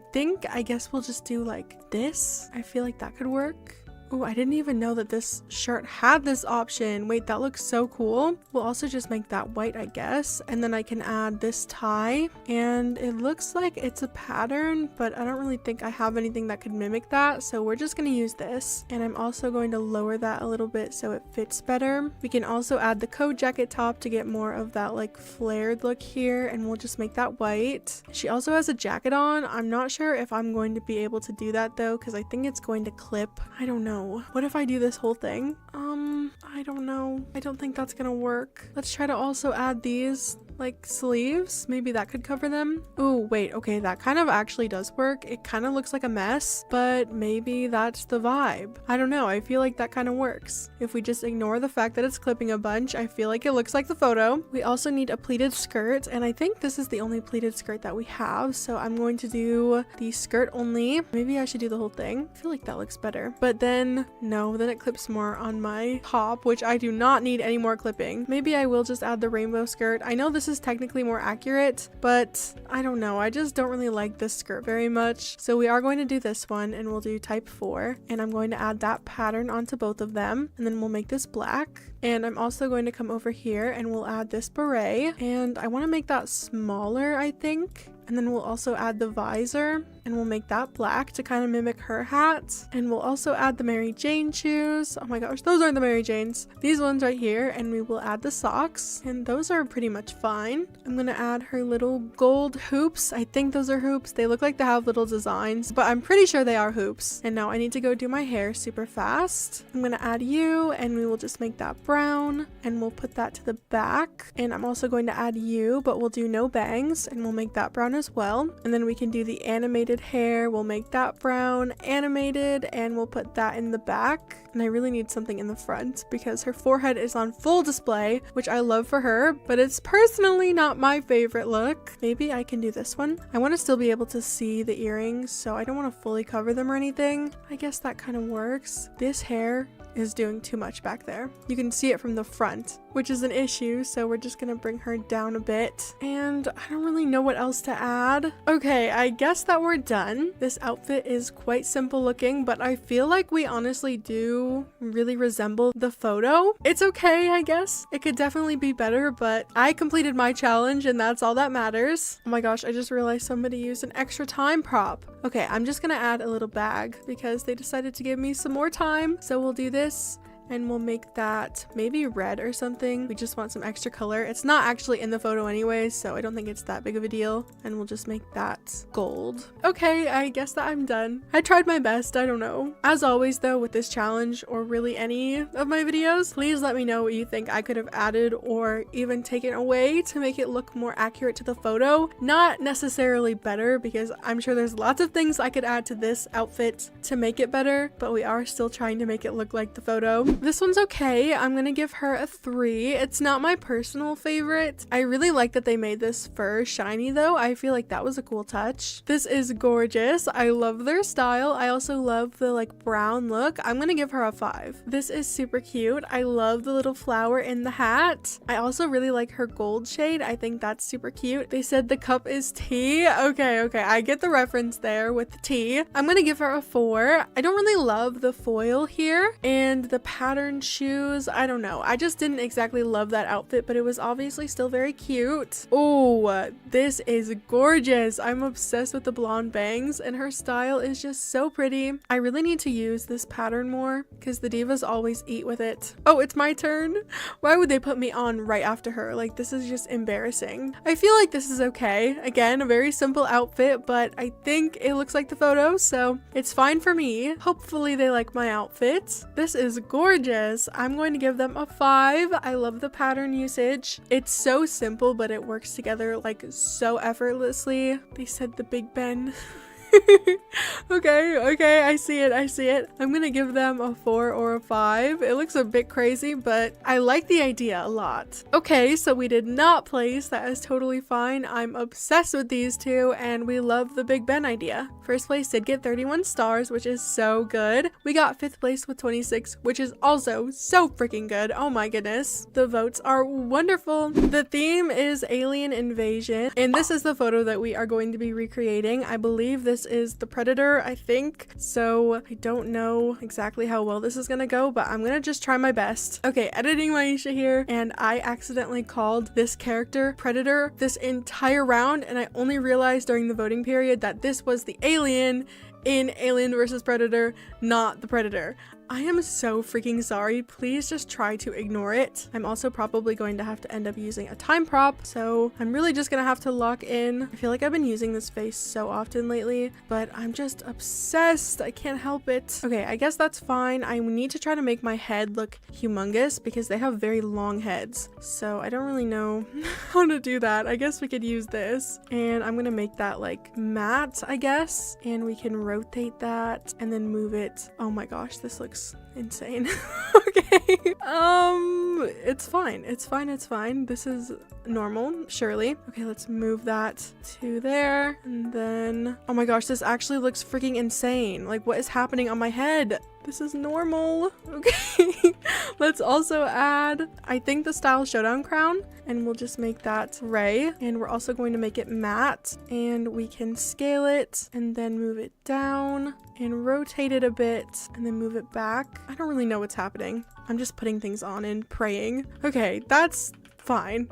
guess we'll just do like this. I feel like that could work. Oh, I didn't even know that this shirt had this option. Wait, that looks so cool. We'll also just make that white, I guess. And then I can add this tie. And it looks like it's a pattern, but I don't really think I have anything that could mimic that. So we're just going to use this. And I'm also going to lower that a little bit so it fits better. We can also add the coat jacket top to get more of that like flared look here. And we'll just make that white. She also has a jacket on. I'm not sure if I'm going to be able to do that though, because I think it's going to clip. I don't know. What if I do this whole thing? I don't know. I don't think that's gonna work. Let's try to also add these like sleeves. Maybe that could cover them. Oh, wait. Okay, that kind of actually does work. It kind of looks like a mess, but maybe that's the vibe. I don't know. I feel like that kind of works. If we just ignore the fact that it's clipping a bunch, I feel like it looks like the photo. We also need a pleated skirt, and I think this is the only pleated skirt that we have, so I'm going to do the skirt only. Maybe I should do the whole thing. I feel like that looks better. But then, no, then it clips more on my top, which I do not need any more clipping. Maybe I will just add the rainbow skirt. I know this is technically more accurate, but I don't know. I just don't really like this skirt very much. So we are going to do this one, and we'll do type 4, and I'm going to add that pattern onto both of them, and then we'll make this black. And I'm also going to come over here and we'll add this beret, and I want to make that smaller, I think. And then we'll also add the visor, and we'll make that black to kind of mimic her hat. And we'll also add the Mary Jane shoes. Oh my gosh, those aren't the Mary Janes. These ones right here, and we will add the socks, and those are pretty much fine. I'm gonna add her little gold hoops. I think those are hoops. They look like they have little designs, but I'm pretty sure they are hoops. And now I need to go do my hair super fast. I'm gonna add you, and we will just make that brown, and we'll put that to the back. And I'm also going to add you, but we'll do no bangs, and we'll make that brown as well. And then we can do the animated animated hair, we'll make that brown, animated, and we'll put that in the back. And I really need something in the front because her forehead is on full display, which I love for her, but it's personally not my favorite look. Maybe I can do this one. I want to still be able to see the earrings, so I don't want to fully cover them or anything. I guess that kind of works. This hair is doing too much back there. You can see it from the front, which is an issue, so we're just gonna bring her down a bit. And I don't really know what else to add. Okay, I guess that we're done. This outfit is quite simple looking, but I feel like we honestly do really resemble the photo. It's okay, I guess. It could definitely be better, but I completed my challenge and that's all that matters. Oh my gosh, I just realized somebody used an extra time prop. Okay, I'm just gonna add a little bag because they decided to give me some more time. So we'll do this and we'll make that maybe red or something. We just want some extra color. It's not actually in the photo anyways, so I don't think it's that big of a deal. And we'll just make that gold. Okay, I guess that I'm done. I tried my best, I don't know. As always though, with this challenge or really any of my videos, please let me know what you think I could have added or even taken away to make it look more accurate to the photo. Not necessarily better, because I'm sure there's lots of things I could add to this outfit to make it better, but we are still trying to make it look like the photo. This one's okay. I'm gonna give her a 3. It's not my personal favorite. I really like that they made this fur shiny though. I feel like that was a cool touch. This is gorgeous. I love their style. I also love the like brown look. I'm gonna give her a 5. This is super cute. I love the little flower in the hat. I also really like her gold shade. I think that's super cute. They said the cup is tea. Okay, I get the reference there with the tea. I'm gonna give her a 4. I don't really love the foil here and the patterned shoes. I don't know. I just didn't exactly love that outfit, but it was obviously still very cute. Oh, this is gorgeous. I'm obsessed with the blonde bangs and her style is just so pretty. I really need to use this pattern more because the divas always eat with it. Oh, it's my turn. Why would they put me on right after her? Like, this is just embarrassing. I feel like this is okay. Again, a very simple outfit, but I think it looks like the photo, so it's fine for me. Hopefully they like my outfit. This is gorgeous. I'm going to give them a 5. I love the pattern usage. It's so simple, but it works together like so effortlessly. They said the Big Ben. Okay, I see it. I'm gonna give them a 4 or a 5. It looks a bit crazy, but I like the idea a lot. Okay, so we did not place. That is totally fine. I'm obsessed with these two, and we love the Big Ben idea. First place did get 31 stars, which is so good. We got 5th place with 26, which is also so freaking good. Oh my goodness. The votes are wonderful. The theme is alien invasion, and this is the photo that we are going to be recreating. I believe this is the Predator, I think. So I don't know exactly how well this is gonna go, but I'm gonna just try my best. Okay, dtimiesha here, and I accidentally called this character Predator this entire round, and I only realized during the voting period that this was the alien in Alien vs. Predator, not the Predator. I am so freaking sorry. Please just try to ignore it. I'm also probably going to have to end up using a time prop, so I'm really just gonna have to lock in. I feel like I've been using this face so often lately, but I'm just obsessed. I can't help it. Okay, I guess that's fine. I need to try to make my head look humongous because they have very long heads, so I don't really know how to do that. I guess we could use this, and I'm gonna make that like matte, I guess, and we can rotate that and then move it. Oh my gosh, this looks insane. Okay. It's fine. This is normal, surely. Okay, let's move that to there, and then oh my gosh, this actually looks freaking insane. Like, what is happening on my head? This is normal. Okay. Let's also add, I think, the Style Showdown crown, and we'll just make that gray, and we're also going to make it matte, and we can scale it and then move it down and rotate it a bit and then move it back. I don't really know what's happening. I'm just putting things on and praying. Okay, that's fine.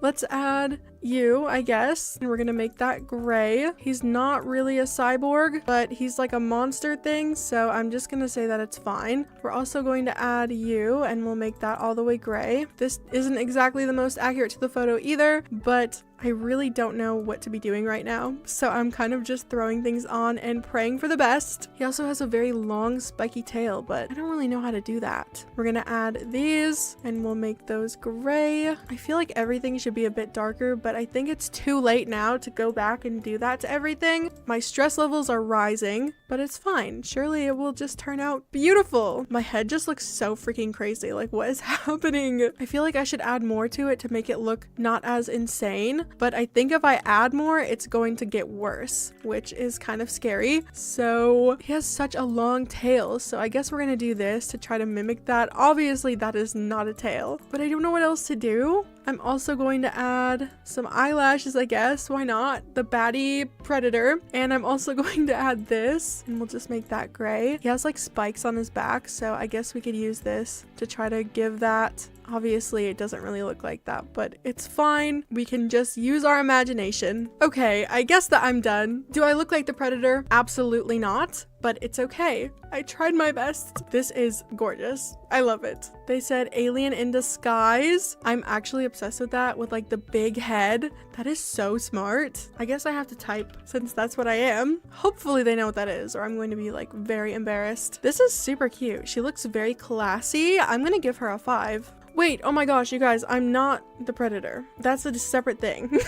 Let's add you, I guess, and we're gonna make that gray. He's not really a cyborg, but he's like a monster thing, so I'm just gonna say that it's fine. We're also going to add you, and we'll make that all the way gray. This isn't exactly the most accurate to the photo either, but I really don't know what to be doing right now, so I'm kind of just throwing things on and praying for the best. He also has a very long spiky tail, but I don't really know how to do that. We're gonna add these and we'll make those gray. I feel like everything should be a bit darker, but I think it's too late now to go back and do that to everything. My stress levels are rising, but it's fine. Surely it will just turn out beautiful. My head just looks so freaking crazy. Like, what is happening? I feel like I should add more to it to make it look not as insane, but I think if I add more, it's going to get worse, which is kind of scary. So he has such a long tail, so I guess we're gonna do this to try to mimic that. Obviously that is not a tail, but I don't know what else to do. I'm also going to add some eyelashes, I guess. Why not? The baddie predator. And I'm also going to add this, and we'll just make that gray. He has like spikes on his back, so I guess we could use this to try to give that. Obviously it doesn't really look like that, but it's fine. We can just use our imagination. Okay, I guess that I'm done. Do I look like the predator? Absolutely not, but it's okay. I tried my best. This is gorgeous. I love it. They said alien in disguise. I'm actually obsessed with that, with like the big head. That is so smart. I guess I have to type since that's what I am. Hopefully they know what that is, or I'm going to be like very embarrassed. This is super cute. She looks very classy. I'm gonna give her a 5. Wait, oh my gosh, you guys, I'm not the predator. That's a separate thing.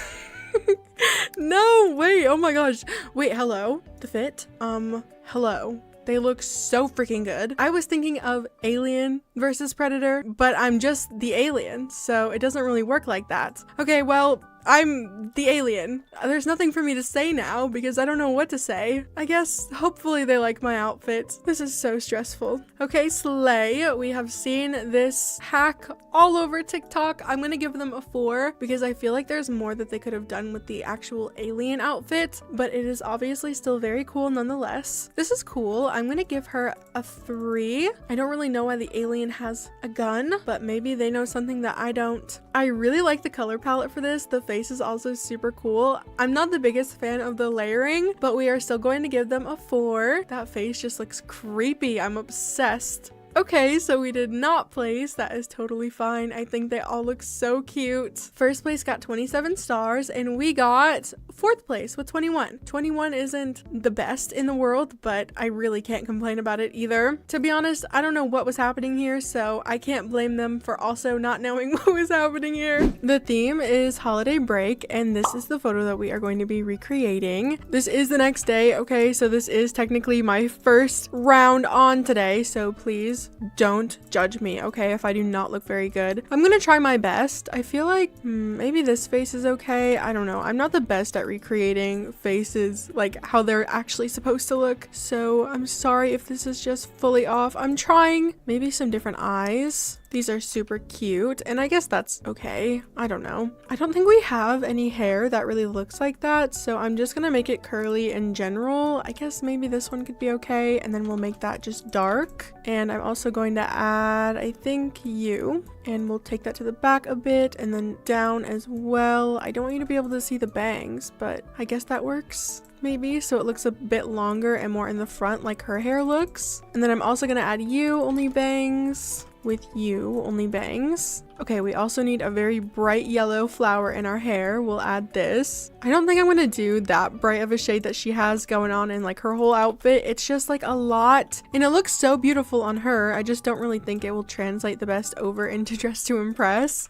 No, wait, oh my gosh. Wait, hello? The fit? Hello. They look so freaking good. I was thinking of Alien versus Predator, but I'm just the alien, so it doesn't really work like that. Okay, well, I'm the alien. There's nothing for me to say now because I don't know what to say. I guess hopefully they like my outfit. This is so stressful. Okay, slay. We have seen this hack all over TikTok. I'm gonna give them a 4 because I feel like there's more that they could have done with the actual alien outfit, but it is obviously still very cool nonetheless. This is cool. I'm gonna give her a 3. I don't really know why the alien has a gun, but maybe they know something that I don't. I really like the color palette for this. The face is also super cool. I'm not the biggest fan of the layering, but we are still going to give them a 4. That face just looks creepy. I'm obsessed. Okay, so we did not place. That is totally fine. I think they all look so cute. First place got 27 stars and we got 4th place with 21. 21 isn't the best in the world, but I really can't complain about it either. To be honest, I don't know what was happening here, so I can't blame them for also not knowing what was happening here. The theme is holiday break, and this is the photo that we are going to be recreating. This is the next day, okay? So this is technically my first round on today, so please don't judge me, okay, if I do not look very good. I'm gonna try my best. I feel like maybe this face is okay. I don't know. I'm not the best at recreating faces like how they're actually supposed to look, so I'm sorry if this is just fully off. I'm trying. Maybe some different eyes. These are super cute, and I guess that's okay. I don't know. I don't think we have any hair that really looks like that, so I'm just gonna make it curly in general. I guess maybe this one could be okay, and then we'll make that just dark. And I'm also going to add, I think, you, and we'll take that to the back a bit and then down as well. I don't want you to be able to see the bangs, but I guess that works. Maybe, so it looks a bit longer and more in the front like her hair looks. And then I'm also gonna add you, only bangs, with you, only bangs. Okay, we also need a very bright yellow flower in our hair. We'll add this. I don't think I'm gonna do that bright of a shade that she has going on in like her whole outfit. It's just like a lot, and it looks so beautiful on her. I just don't really think it will translate the best over into Dress to Impress.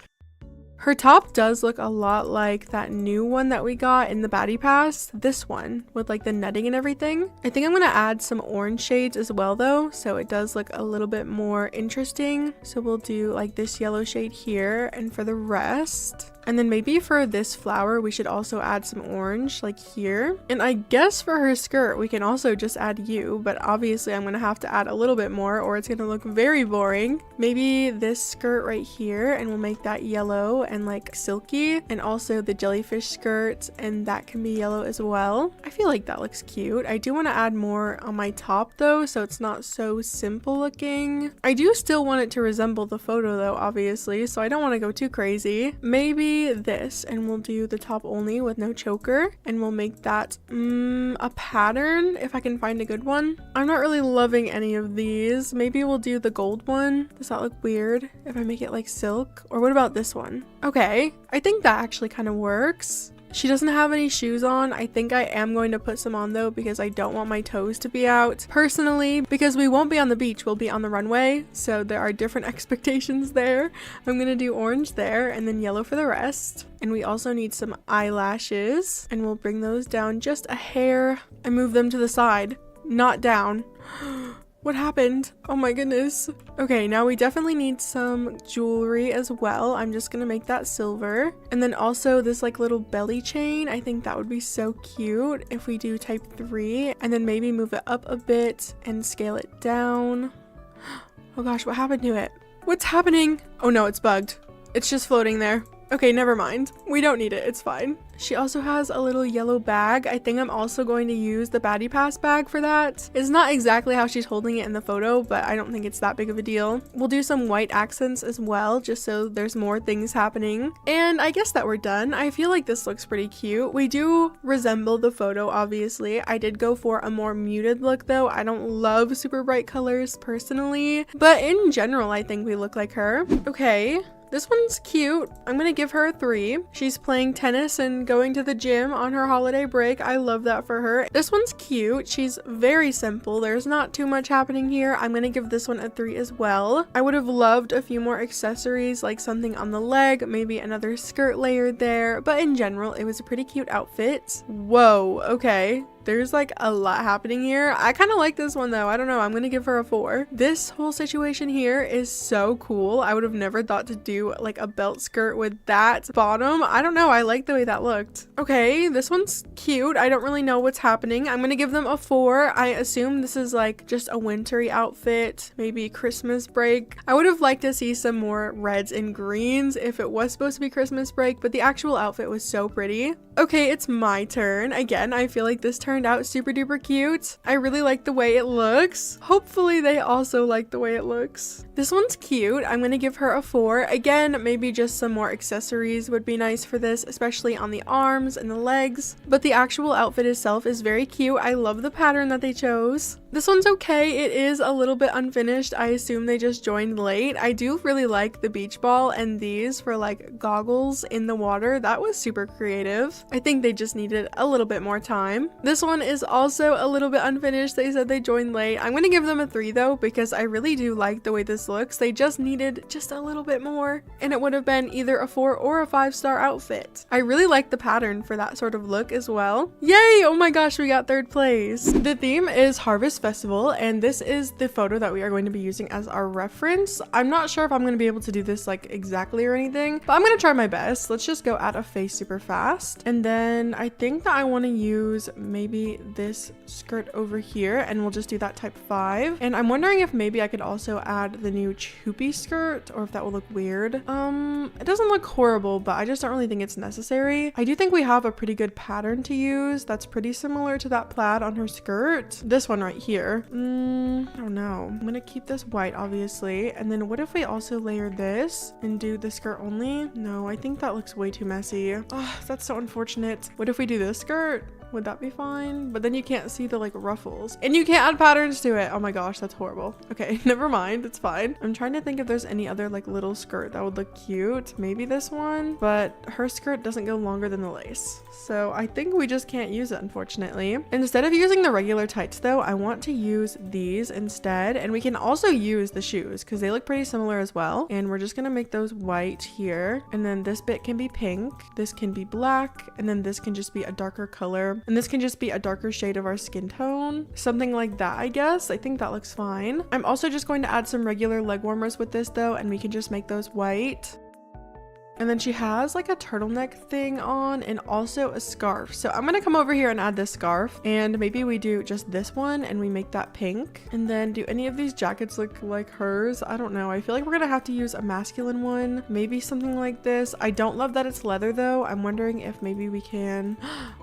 Her top does look a lot like that new one that we got in the baddie pass. This one with like the netting and everything. I think I'm gonna add some orange shades as well though, so it does look a little bit more interesting. So we'll do like this yellow shade here, and for the rest, and then maybe for this flower we should also add some orange like here. And I guess for her skirt we can also just add you, but obviously I'm gonna have to add a little bit more or it's gonna look very boring. Maybe this skirt right here, and we'll make that yellow and like silky, and also the jellyfish skirt, and that can be yellow as well. I feel like that looks cute. I do want to add more on my top though, so it's not so simple looking. I do still want it to resemble the photo though, obviously, so I don't want to go too crazy. Maybe this, and we'll do the top only with no choker, and we'll make that a pattern if I can find a good one. I'm not really loving any of these. Maybe we'll do the gold one. Does that look weird if I make it like silk? Or what about this one? Okay, I think that actually kind of works. She doesn't have any shoes on. I think I am going to put some on though because I don't want my toes to be out. Personally, because we won't be on the beach, we'll be on the runway. So there are different expectations there. I'm gonna do orange there and then yellow for the rest. And we also need some eyelashes and we'll bring those down just a hair and move them to the side, not down. What happened? Oh my goodness. Okay, now we definitely need some jewelry as well. I'm just gonna make that silver. And then also this like little belly chain. I think that would be so cute if we do type 3 and then maybe move it up a bit and scale it down. Oh gosh, what happened to it? What's happening? Oh no, it's bugged. It's just floating there. Okay, never mind. We don't need it. It's fine. She also has a little yellow bag. I think I'm also going to use the baddie pass bag for that. It's not exactly how she's holding it in the photo, but I don't think it's that big of a deal. We'll do some white accents as well, just so there's more things happening. And I guess that we're done. I feel like this looks pretty cute. We do resemble the photo, obviously. I did go for a more muted look though. I don't love super bright colors personally, but in general, I think we look like her. Okay. This one's cute. I'm gonna give her a 3. She's playing tennis and going to the gym on her holiday break. I love that for her. This one's cute. She's very simple. There's not too much happening here. I'm gonna give this one a 3 as well. I would have loved a few more accessories, like something on the leg, maybe another skirt layered there, but in general, it was a pretty cute outfit. Whoa, okay. There's like a lot happening here. I kind of like this one though. I don't know. I'm gonna give her a 4. This whole situation here is so cool. I would have never thought to do like a belt skirt with that bottom. I don't know. I like the way that looked. Okay, this one's cute. I don't really know what's happening. I'm gonna give them a 4. I assume this is like just a wintry outfit, maybe Christmas break. I would have liked to see some more reds and greens if it was supposed to be Christmas break, but the actual outfit was so pretty. Okay, it's my turn. Again, I feel like this turned out super duper cute. I really like the way it looks. Hopefully they also like the way it looks. This one's cute. I'm gonna give her a 4. Again, maybe just some more accessories would be nice for this, especially on the arms and the legs. But the actual outfit itself is very cute. I love the pattern that they chose. This one's okay. It is a little bit unfinished. I assume they just joined late. I do really like the beach ball and these for like goggles in the water. That was super creative. I think they just needed a little bit more time. This one is also a little bit unfinished. They said they joined late. I'm gonna give them a 3 though, because I really do like the way this looks. They just needed just a little bit more and it would have been either a 4 or a 5-star outfit. I really like the pattern for that sort of look as well. Yay! Oh my gosh, we got 3rd place. The theme is Harvest Festival and this is the photo that we are going to be using as our reference. I'm not sure if I'm going to be able to do this like exactly or anything, but I'm going to try my best. Let's just go add a face super fast. And then I think that I want to use maybe this skirt over here and we'll just do that type 5. And I'm wondering if maybe I could also add the new choopy skirt or if that will look weird. It doesn't look horrible, but I just don't really think it's necessary. I do think we have a pretty good pattern to use that's pretty similar to that plaid on her skirt. This one right here. I don't know. I'm gonna keep this white obviously. And then what if we also layer this and do the skirt only? No, I think that looks way too messy. Oh, that's so unfortunate. What if we do this skirt? Would that be fine? But then you can't see the like ruffles and you can't add patterns to it. Oh my gosh, that's horrible. Okay, never mind. It's fine. I'm trying to think if there's any other like little skirt that would look cute. Maybe this one, but her skirt doesn't go longer than the lace. So I think we just can't use it, unfortunately. Instead of using the regular tights though, I want to use these instead. And we can also use the shoes because they look pretty similar as well. And we're just gonna make those white here. And then this bit can be pink. This can be black. And then this can just be a darker color. And this can just be a darker shade of our skin tone. Something like that, I guess. I think that looks fine. I'm also just going to add some regular leg warmers with this though, and we can just make those white. And then she has like a turtleneck thing on and also a scarf. So I'm gonna come over here and add this scarf and maybe we do just this one and we make that pink. And then do any of these jackets look like hers? I don't know. I feel like we're gonna have to use a masculine one. Maybe something like this. I don't love that it's leather though. I'm wondering if maybe we can.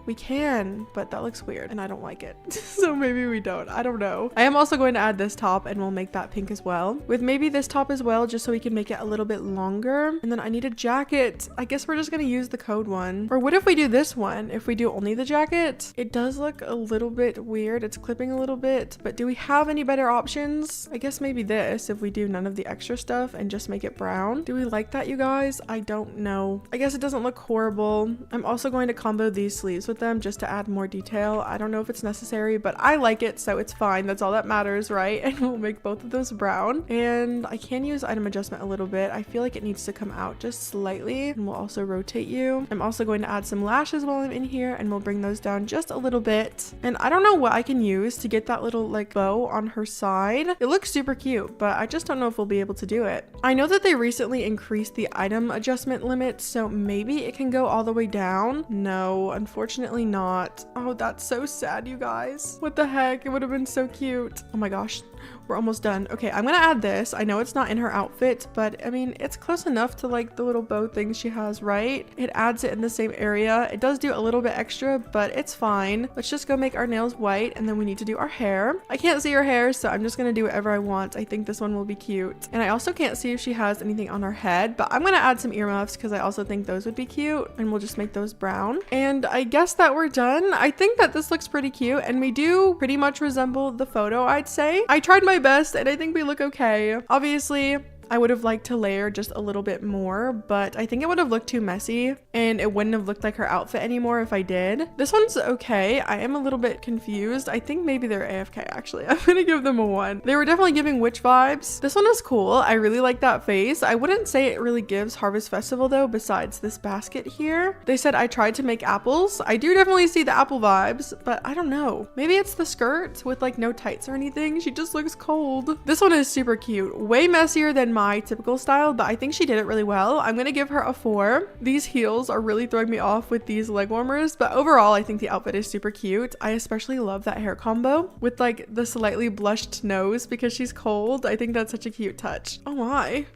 We can, but that looks weird and I don't like it. So maybe we don't. I don't know. I am also going to add this top and we'll make that pink as well. With maybe this top as well, just so we can make it a little bit longer. And then I need a jacket. jacket, I guess we're just gonna use the code one. Or what if we do this one? If we do only the jacket? It does look a little bit weird. It's clipping a little bit, but do we have any better options? I guess maybe this, if we do none of the extra stuff and just make it brown. Do we like that, you guys? I don't know. I guess it doesn't look horrible. I'm also going to combo these sleeves with them just to add more detail. I don't know if it's necessary, but I like it, so it's fine. That's all that matters, right? And we'll make both of those brown. And I can use item adjustment a little bit. I feel like it needs to come out just slightly, and we'll also rotate you. I'm also going to add some lashes while I'm in here, and we'll bring those down just a little bit. And I don't know what I can use to get that little like bow on her side. It looks super cute, but I just don't know if we'll be able to do it. I know that they recently increased the item adjustment limit, so maybe it can go all the way down. No, unfortunately not. Oh, that's so sad, you guys. What the heck? It would have been so cute. Oh my gosh, we're almost done. Okay, I'm gonna add this. I know it's not in her outfit, but I mean, it's close enough to like the little bow thing she has, right? It adds it in the same area. It does do a little bit extra, but it's fine. Let's just go make our nails white, and then we need to do our hair. I can't see her hair, so I'm just gonna do whatever I want. I think this one will be cute. And I also can't see if she has anything on her head, but I'm gonna add some earmuffs because I also think those would be cute, and we'll just make those brown. And I guess that we're done. I think that this looks pretty cute, and we do pretty much resemble the photo, I'd say. I tried my best, and I think we look okay. Obviously, I would have liked to layer just a little bit more, but I think it would have looked too messy and it wouldn't have looked like her outfit anymore if I did. This one's okay. I am a little bit confused. I think maybe they're AFK actually. I'm gonna give them a 1. They were definitely giving witch vibes. This one is cool. I really like that face. I wouldn't say it really gives Harvest Festival though, besides this basket here. They said I tried to make apples. I do definitely see the apple vibes, but I don't know. Maybe it's the skirt with like no tights or anything. She just looks cold. This one is super cute. Way messier than my typical style, but I think she did it really well. I'm gonna give her a 4. These heels are really throwing me off with these leg warmers, but overall I think the outfit is super cute. I especially love that hair combo with like the slightly blushed nose because she's cold. I think that's such a cute touch. Oh my,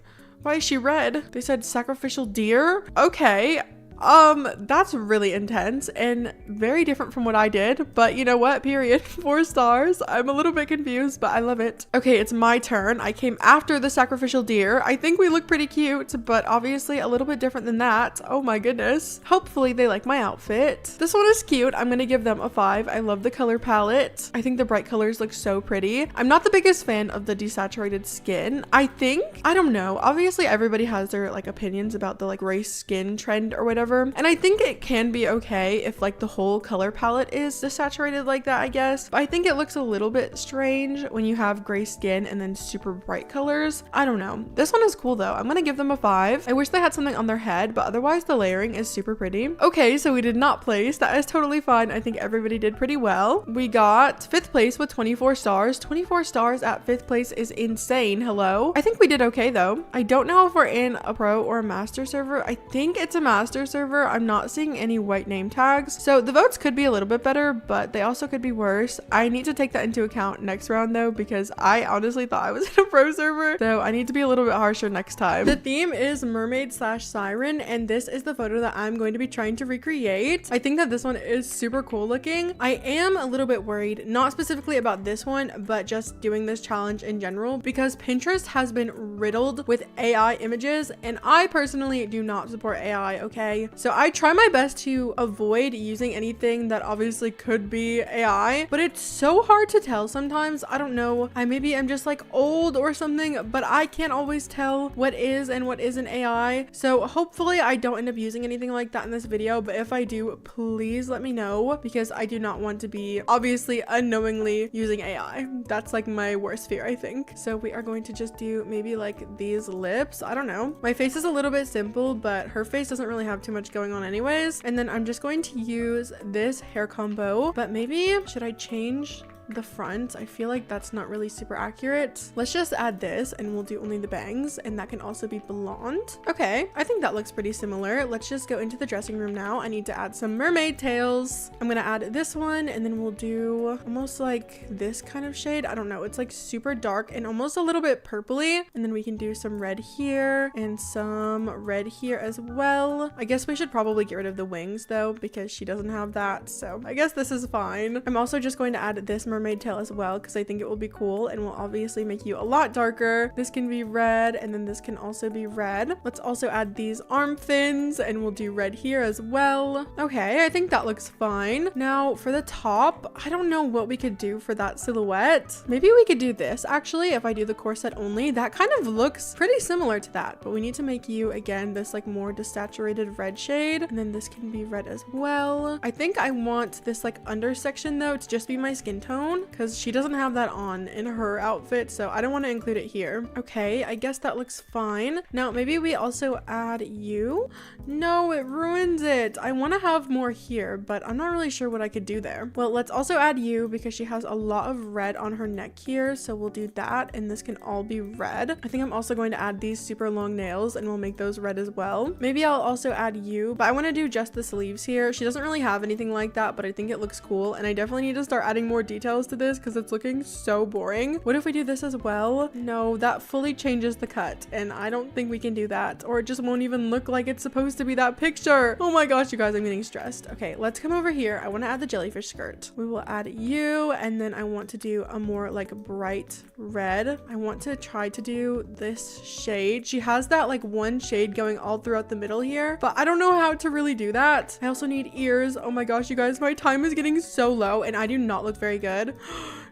why is she red? They said sacrificial deer. Okay, that's really intense and very different from what I did, but you know what, period. 4 stars. I'm a little bit confused, but I love it. Okay, it's my turn. I came after the sacrificial deer. I think we look pretty cute, but obviously a little bit different than that. Oh my goodness. Hopefully they like my outfit. This one is cute. I'm gonna give them a 5. I love the color palette. I think the bright colors look so pretty. I'm not the biggest fan of the desaturated skin. I don't know. Obviously everybody has their like opinions about the like gray skin trend or whatever. And I think it can be okay if like the whole color palette is desaturated like that, I guess. But I think it looks a little bit strange when you have gray skin and then super bright colors. I don't know. This one is cool though. I'm gonna give them a 5. I wish they had something on their head, but otherwise the layering is super pretty. Okay, so we did not place. That is totally fine. I think everybody did pretty well. We got 5th place with 24 stars. 24 stars at 5th place is insane. Hello. I think we did okay though. I don't know if we're in a pro or a master server. I think it's a master server. I'm not seeing any white name tags, so the votes could be a little bit better, but they also could be worse. I need to take that into account next round though, because I honestly thought I was in a pro server, so I need to be a little bit harsher next time. The theme is mermaid / siren, and this is the photo that I'm going to be trying to recreate. I think that this one is super cool looking. I am a little bit worried, not specifically about this one, but just doing this challenge in general, because Pinterest has been riddled with AI images, and I personally do not support AI, okay? So I try my best to avoid using anything that obviously could be AI, but it's so hard to tell sometimes. I don't know. Maybe I'm just like old or something, but I can't always tell what is and what isn't AI. So hopefully I don't end up using anything like that in this video, but if I do, please let me know, because I do not want to be obviously unknowingly using AI. That's like my worst fear, I think. So we are going to just do maybe like these lips. I don't know. My face is a little bit simple, but her face doesn't really have too much going on anyways. And then I'm just going to use this hair combo, but maybe should I change the front? I feel like that's not really super accurate. Let's just add this and we'll do only the bangs, and that can also be blonde. Okay, I think that looks pretty similar. Let's just go into the dressing room now. I need to add some mermaid tails. I'm gonna add this one, and then we'll do almost like this kind of shade. I don't know, it's like super dark and almost a little bit purpley. And then we can do some red here and some red here as well. I guess we should probably get rid of the wings though, because she doesn't have that, so I guess this is fine. I'm also just going to add this mermaid tail as well because I think it will be cool and will obviously make you a lot darker. This can be red and then this can also be red. Let's also add these arm fins and we'll do red here as well. Okay, I think that looks fine. Now for the top, I don't know what we could do for that silhouette. Maybe we could do this actually. If I do the corset only, that kind of looks pretty similar to that, but we need to make you again this like more desaturated red shade, and then this can be red as well. I think I want this like under section though to just be my skin tone because she doesn't have that on in her outfit, so I don't want to include it here. Okay, I guess that looks fine. Now maybe we also add you. No, it ruins it. I want to have more here, but I'm not really sure what I could do there. Well, let's also add you because she has a lot of red on her neck here, so we'll do that, and this can all be red. I think I'm also going to add these super long nails and we'll make those red as well. Maybe I'll also add you, but I want to do just the sleeves here. She doesn't really have anything like that, but I think it looks cool, and I definitely need to start adding more details to this because it's looking so boring. What if we do this as well? No, that fully changes the cut, and I don't think we can do that, or it just won't even look like it's supposed to be that picture. Oh my gosh, you guys, I'm getting stressed. Okay, let's come over here. I want to add the jellyfish skirt. We will add you, and then I want to do a more like bright red. I want to try to do this shade. She has that like one shade going all throughout the middle here, but I don't know how to really do that. I also need ears. Oh my gosh, you guys, my time is getting so low and I do not look very good.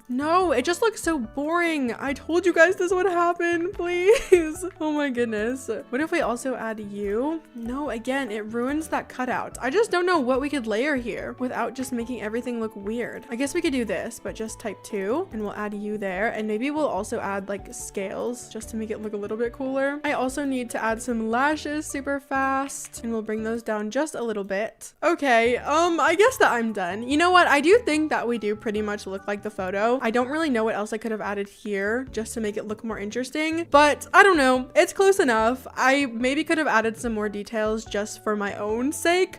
No, it just looks so boring. I told you guys this would happen, please. Oh my goodness. What if we also add you? No, again, it ruins that cutout. I just don't know what we could layer here without just making everything look weird. I guess we could do this, but just type 2 and we'll add you there. And maybe we'll also add like scales just to make it look a little bit cooler. I also need to add some lashes super fast and we'll bring those down just a little bit. Okay, I guess that I'm done. You know what? I do think that we do pretty much look like the photo. I don't really know what else I could have added here just to make it look more interesting, but I don't know. It's close enough. I maybe could have added some more details just for my own sake.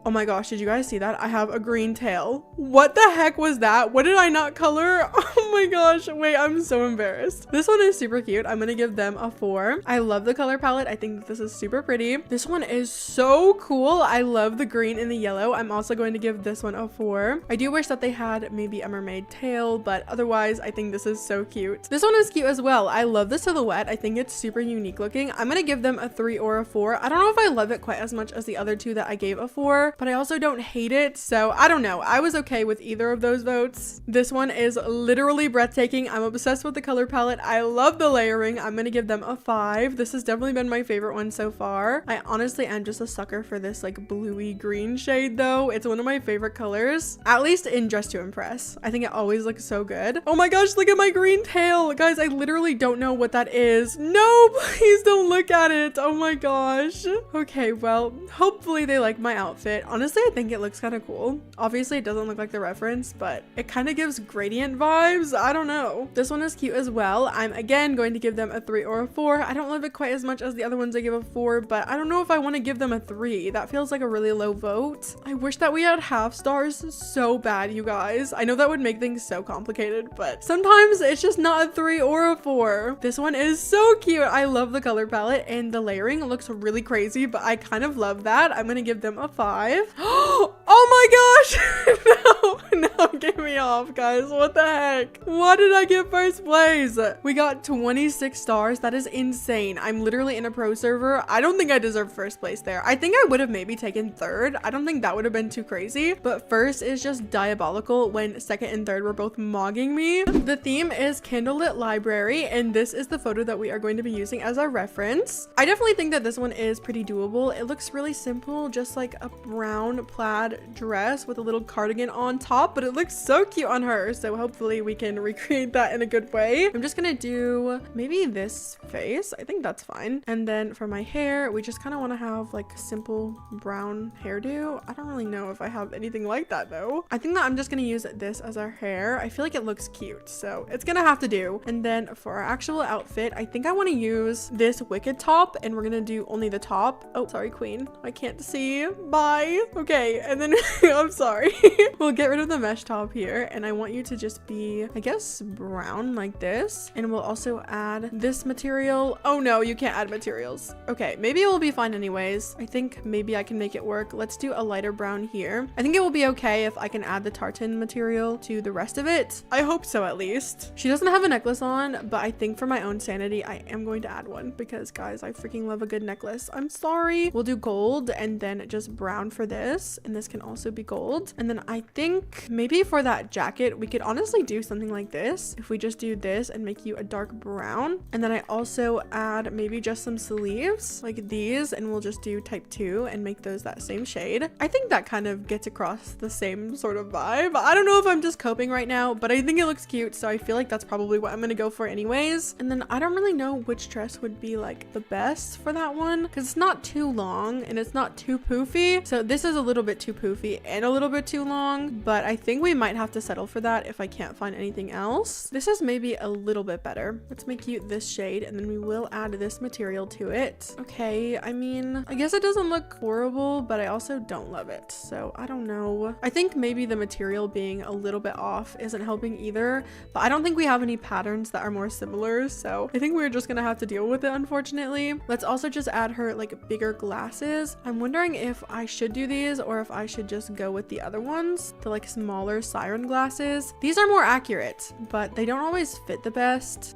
Oh my gosh, did you guys see that? I have a green tail. What the heck was that? What did I not color? Oh my gosh, wait, I'm so embarrassed. This one is super cute. I'm gonna give them a 4. I love the color palette. I think that this is super pretty. This one is so cool. I love the green and the yellow. I'm also going to give this one a 4. I do wish that they had maybe a mermaid tail, but otherwise I think this is so cute. This one is cute as well. I love the silhouette. I think it's super unique looking. I'm gonna give them a 3 or a 4. I don't know if I love it quite as much as the other two that I gave a 4. But I also don't hate it, so I don't know. I was okay with either of those votes. This one is literally breathtaking. I'm obsessed with the color palette. I love the layering. I'm gonna give them a 5. This has definitely been my favorite one so far. I honestly am just a sucker for this like bluey green shade though. It's one of my favorite colors, at least in Dress to Impress. I think it always looks so good. Oh my gosh, look at my green tail. Guys, I literally don't know what that is. No, please don't look at it. Oh my gosh. Okay, well, hopefully they like my outfit. Honestly, I think it looks kind of cool. Obviously, it doesn't look like the reference, but it kind of gives gradient vibes. I don't know. This one is cute as well. I'm again going to give them a 3 or a 4. I don't love it quite as much as the other ones I give a 4, but I don't know if I want to give them a 3. That feels like a really low vote. I wish that we had half stars so bad, you guys. I know that would make things so complicated, but sometimes it's just not a 3 or a 4. This one is so cute. I love the color palette and the layering looks really crazy, but I kind of love that. I'm going to give them a 5. Oh my gosh. No, get me off, guys. What the heck? Why did I get first place? We got 26 stars. That is insane. I'm literally in a pro server. I don't think I deserve first place there. I think I would have maybe taken 3rd. I don't think that would have been too crazy, but first is just diabolical when 2nd and 3rd were both mogging me. The theme is Candlelit Library, and this is the photo that we are going to be using as our reference. I definitely think that this one is pretty doable. It looks really simple, just like a brown plaid dress with a little cardigan on top, but it looks so cute on her, so hopefully we can recreate that in a good way. I'm just gonna do maybe this face. I think that's fine. And then for my hair, we just kind of want to have like simple brown hairdo. I don't really know if I have anything like that though. I think that I'm just gonna use this as our hair. I feel like it looks cute, so it's gonna have to do. And then for our actual outfit, I think I want to use this wicked top, and we're gonna do only the top. Oh, sorry, queen. I can't see. Bye. Why? Okay, and then I'm sorry. We'll get rid of the mesh top here, and I want you to just be, I guess, brown like this. And we'll also add this material. Oh no, you can't add materials. Okay, maybe it will be fine anyways. I think maybe I can make it work. Let's do a lighter brown here. I think it will be okay if I can add the tartan material to the rest of it. I hope so, at least. She doesn't have a necklace on, but I think for my own sanity, I am going to add one because, guys, I freaking love a good necklace. I'm sorry. We'll do gold and then just brown for this, and this can also be gold. And then I think maybe for that jacket, we could honestly do something like this. If we just do this and make you a dark brown, and then I also add maybe just some sleeves like these, and we'll just do type 2 and make those that same shade. I think that kind of gets across the same sort of vibe. I don't know if I'm just coping right now, but I think it looks cute, so I feel like that's probably what I'm gonna go for anyways. And then I don't really know which dress would be like the best for that one because it's not too long and it's not too poofy. So this is a little bit too poofy and a little bit too long, but I think we might have to settle for that if I can't find anything else. This is maybe a little bit better. Let's make you this shade, and then we will add this material to it. Okay, I mean, I guess it doesn't look horrible, but I also don't love it. So I don't know. I think maybe the material being a little bit off isn't helping either, but I don't think we have any patterns that are more similar. So I think we're just gonna have to deal with it, unfortunately. Let's also just add her like bigger glasses. I'm wondering if I should do these or if I should just go with the other ones, the like smaller siren glasses. These are more accurate, but they don't always fit the best.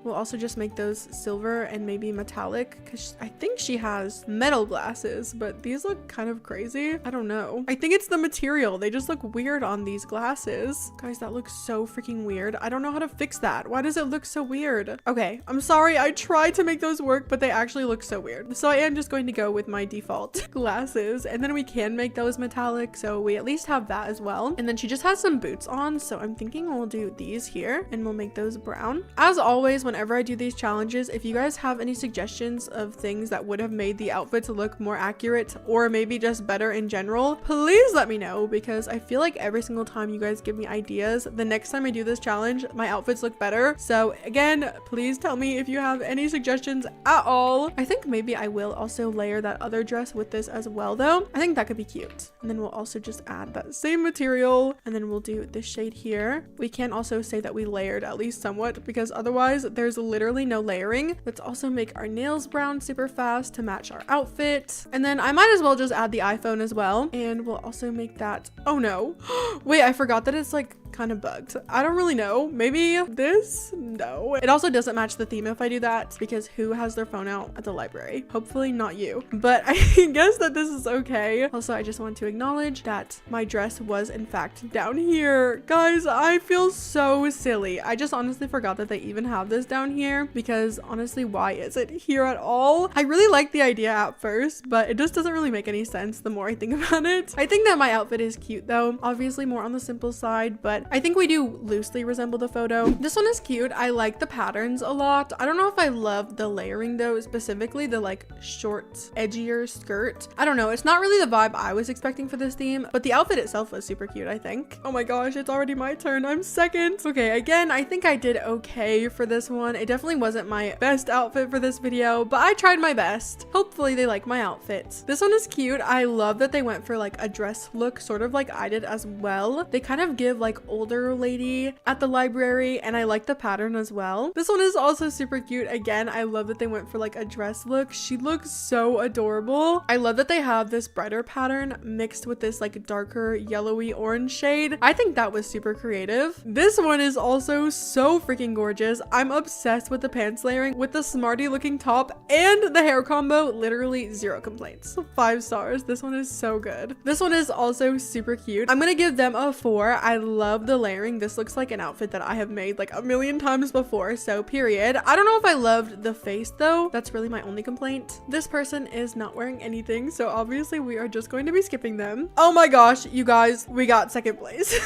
We'll also just make those silver and maybe metallic because I think she has metal glasses, but these look kind of crazy. I don't know. I think it's the material. They just look weird on these glasses. Guys, that looks so freaking weird. I don't know how to fix that. Why does it look so weird? Okay, I'm sorry. I tried to make those work, but they actually look so weird. So I am just going to go with my default glasses, and then we can make those metallic. So we at least have that as well. And then she just has some boots on. So I'm thinking we'll do these here and we'll make those brown. As always, whenever I do these challenges, if you guys have any suggestions of things that would have made the outfits look more accurate or maybe just better in general, please let me know, because I feel like every single time you guys give me ideas, the next time I do this challenge, my outfits look better. So again, please tell me if you have any suggestions at all. I think maybe I will also layer that other dress with this as well though. I think that could be cute. And then we'll also just add that same material, and then we'll do this shade here. We can also say that we layered at least somewhat, because otherwise there's literally no layering. Let's also make our nails brown super fast to match our outfit. And then I might as well just add the iPhone as well. And we'll also make that, oh no. Wait, I forgot that it's like kind of bugged. I don't really know. Maybe this? No. It also doesn't match the theme if I do that, because who has their phone out at the library? Hopefully not you. But I guess that this is okay. Also, I just want to acknowledge that my dress was in fact down here. Guys, I feel so silly. I just honestly forgot that they even have this down here, because honestly, why is it here at all? I really like the idea at first, but it just doesn't really make any sense the more I think about it. I think that my outfit is cute though. Obviously more on the simple side, but I think we do loosely resemble the photo. This one is cute. I like the patterns a lot. I don't know if I love the layering though, specifically the like short, edgier skirt. I don't know. It's not really the vibe I was expecting for this theme, but the outfit itself was super cute, I think. Oh my gosh, it's already my turn. I'm second. Okay, again, I think I did okay for this one. It definitely wasn't my best outfit for this video, but I tried my best. Hopefully they like my outfit. This one is cute. I love that they went for like a dress look, sort of like I did as well. They kind of give like older lady at the library, and I like the pattern as well. This one is also super cute. Again, I love that they went for like a dress look. She looks so adorable. I love that they have this brighter pattern mixed with this like darker yellowy orange shade. I think that was super creative. This one is also so freaking gorgeous. I'm obsessed with the pants layering with the smarty looking top and the hair combo. Literally 0 complaints. 5 stars. This one is so good. This one is also super cute. I'm gonna give them a 4. I love the layering. This looks like an outfit that I have made like a million times before, so period. I don't know if I loved the face though. That's really my only complaint. This person is not wearing anything, so obviously we are just going to be skipping them. Oh my gosh, you guys, we got second place.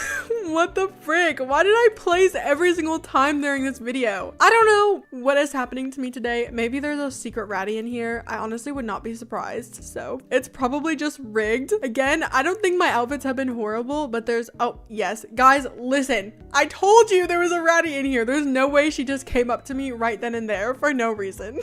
What the frick? Why did I place every single time during this video? I don't know what is happening to me today. Maybe there's a secret ratty in here. I honestly would not be surprised. So it's probably just rigged. Again, I don't think my outfits have been horrible, but there's, oh yes, guys, Guys, listen, I told you there was a ratty in here. There's no way she just came up to me right then and there for no reason.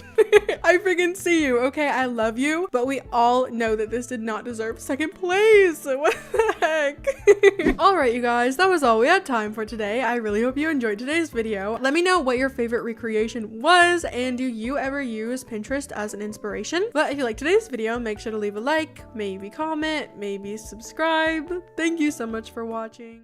I freaking see you, okay? I love you, but we all know that this did not deserve second place. What the heck? All right, you guys, that was all we had time for today. I really hope you enjoyed today's video. Let me know what your favorite recreation was, and do you ever use Pinterest as an inspiration? But if you liked today's video, make sure to leave a like, maybe comment, maybe subscribe. Thank you so much for watching.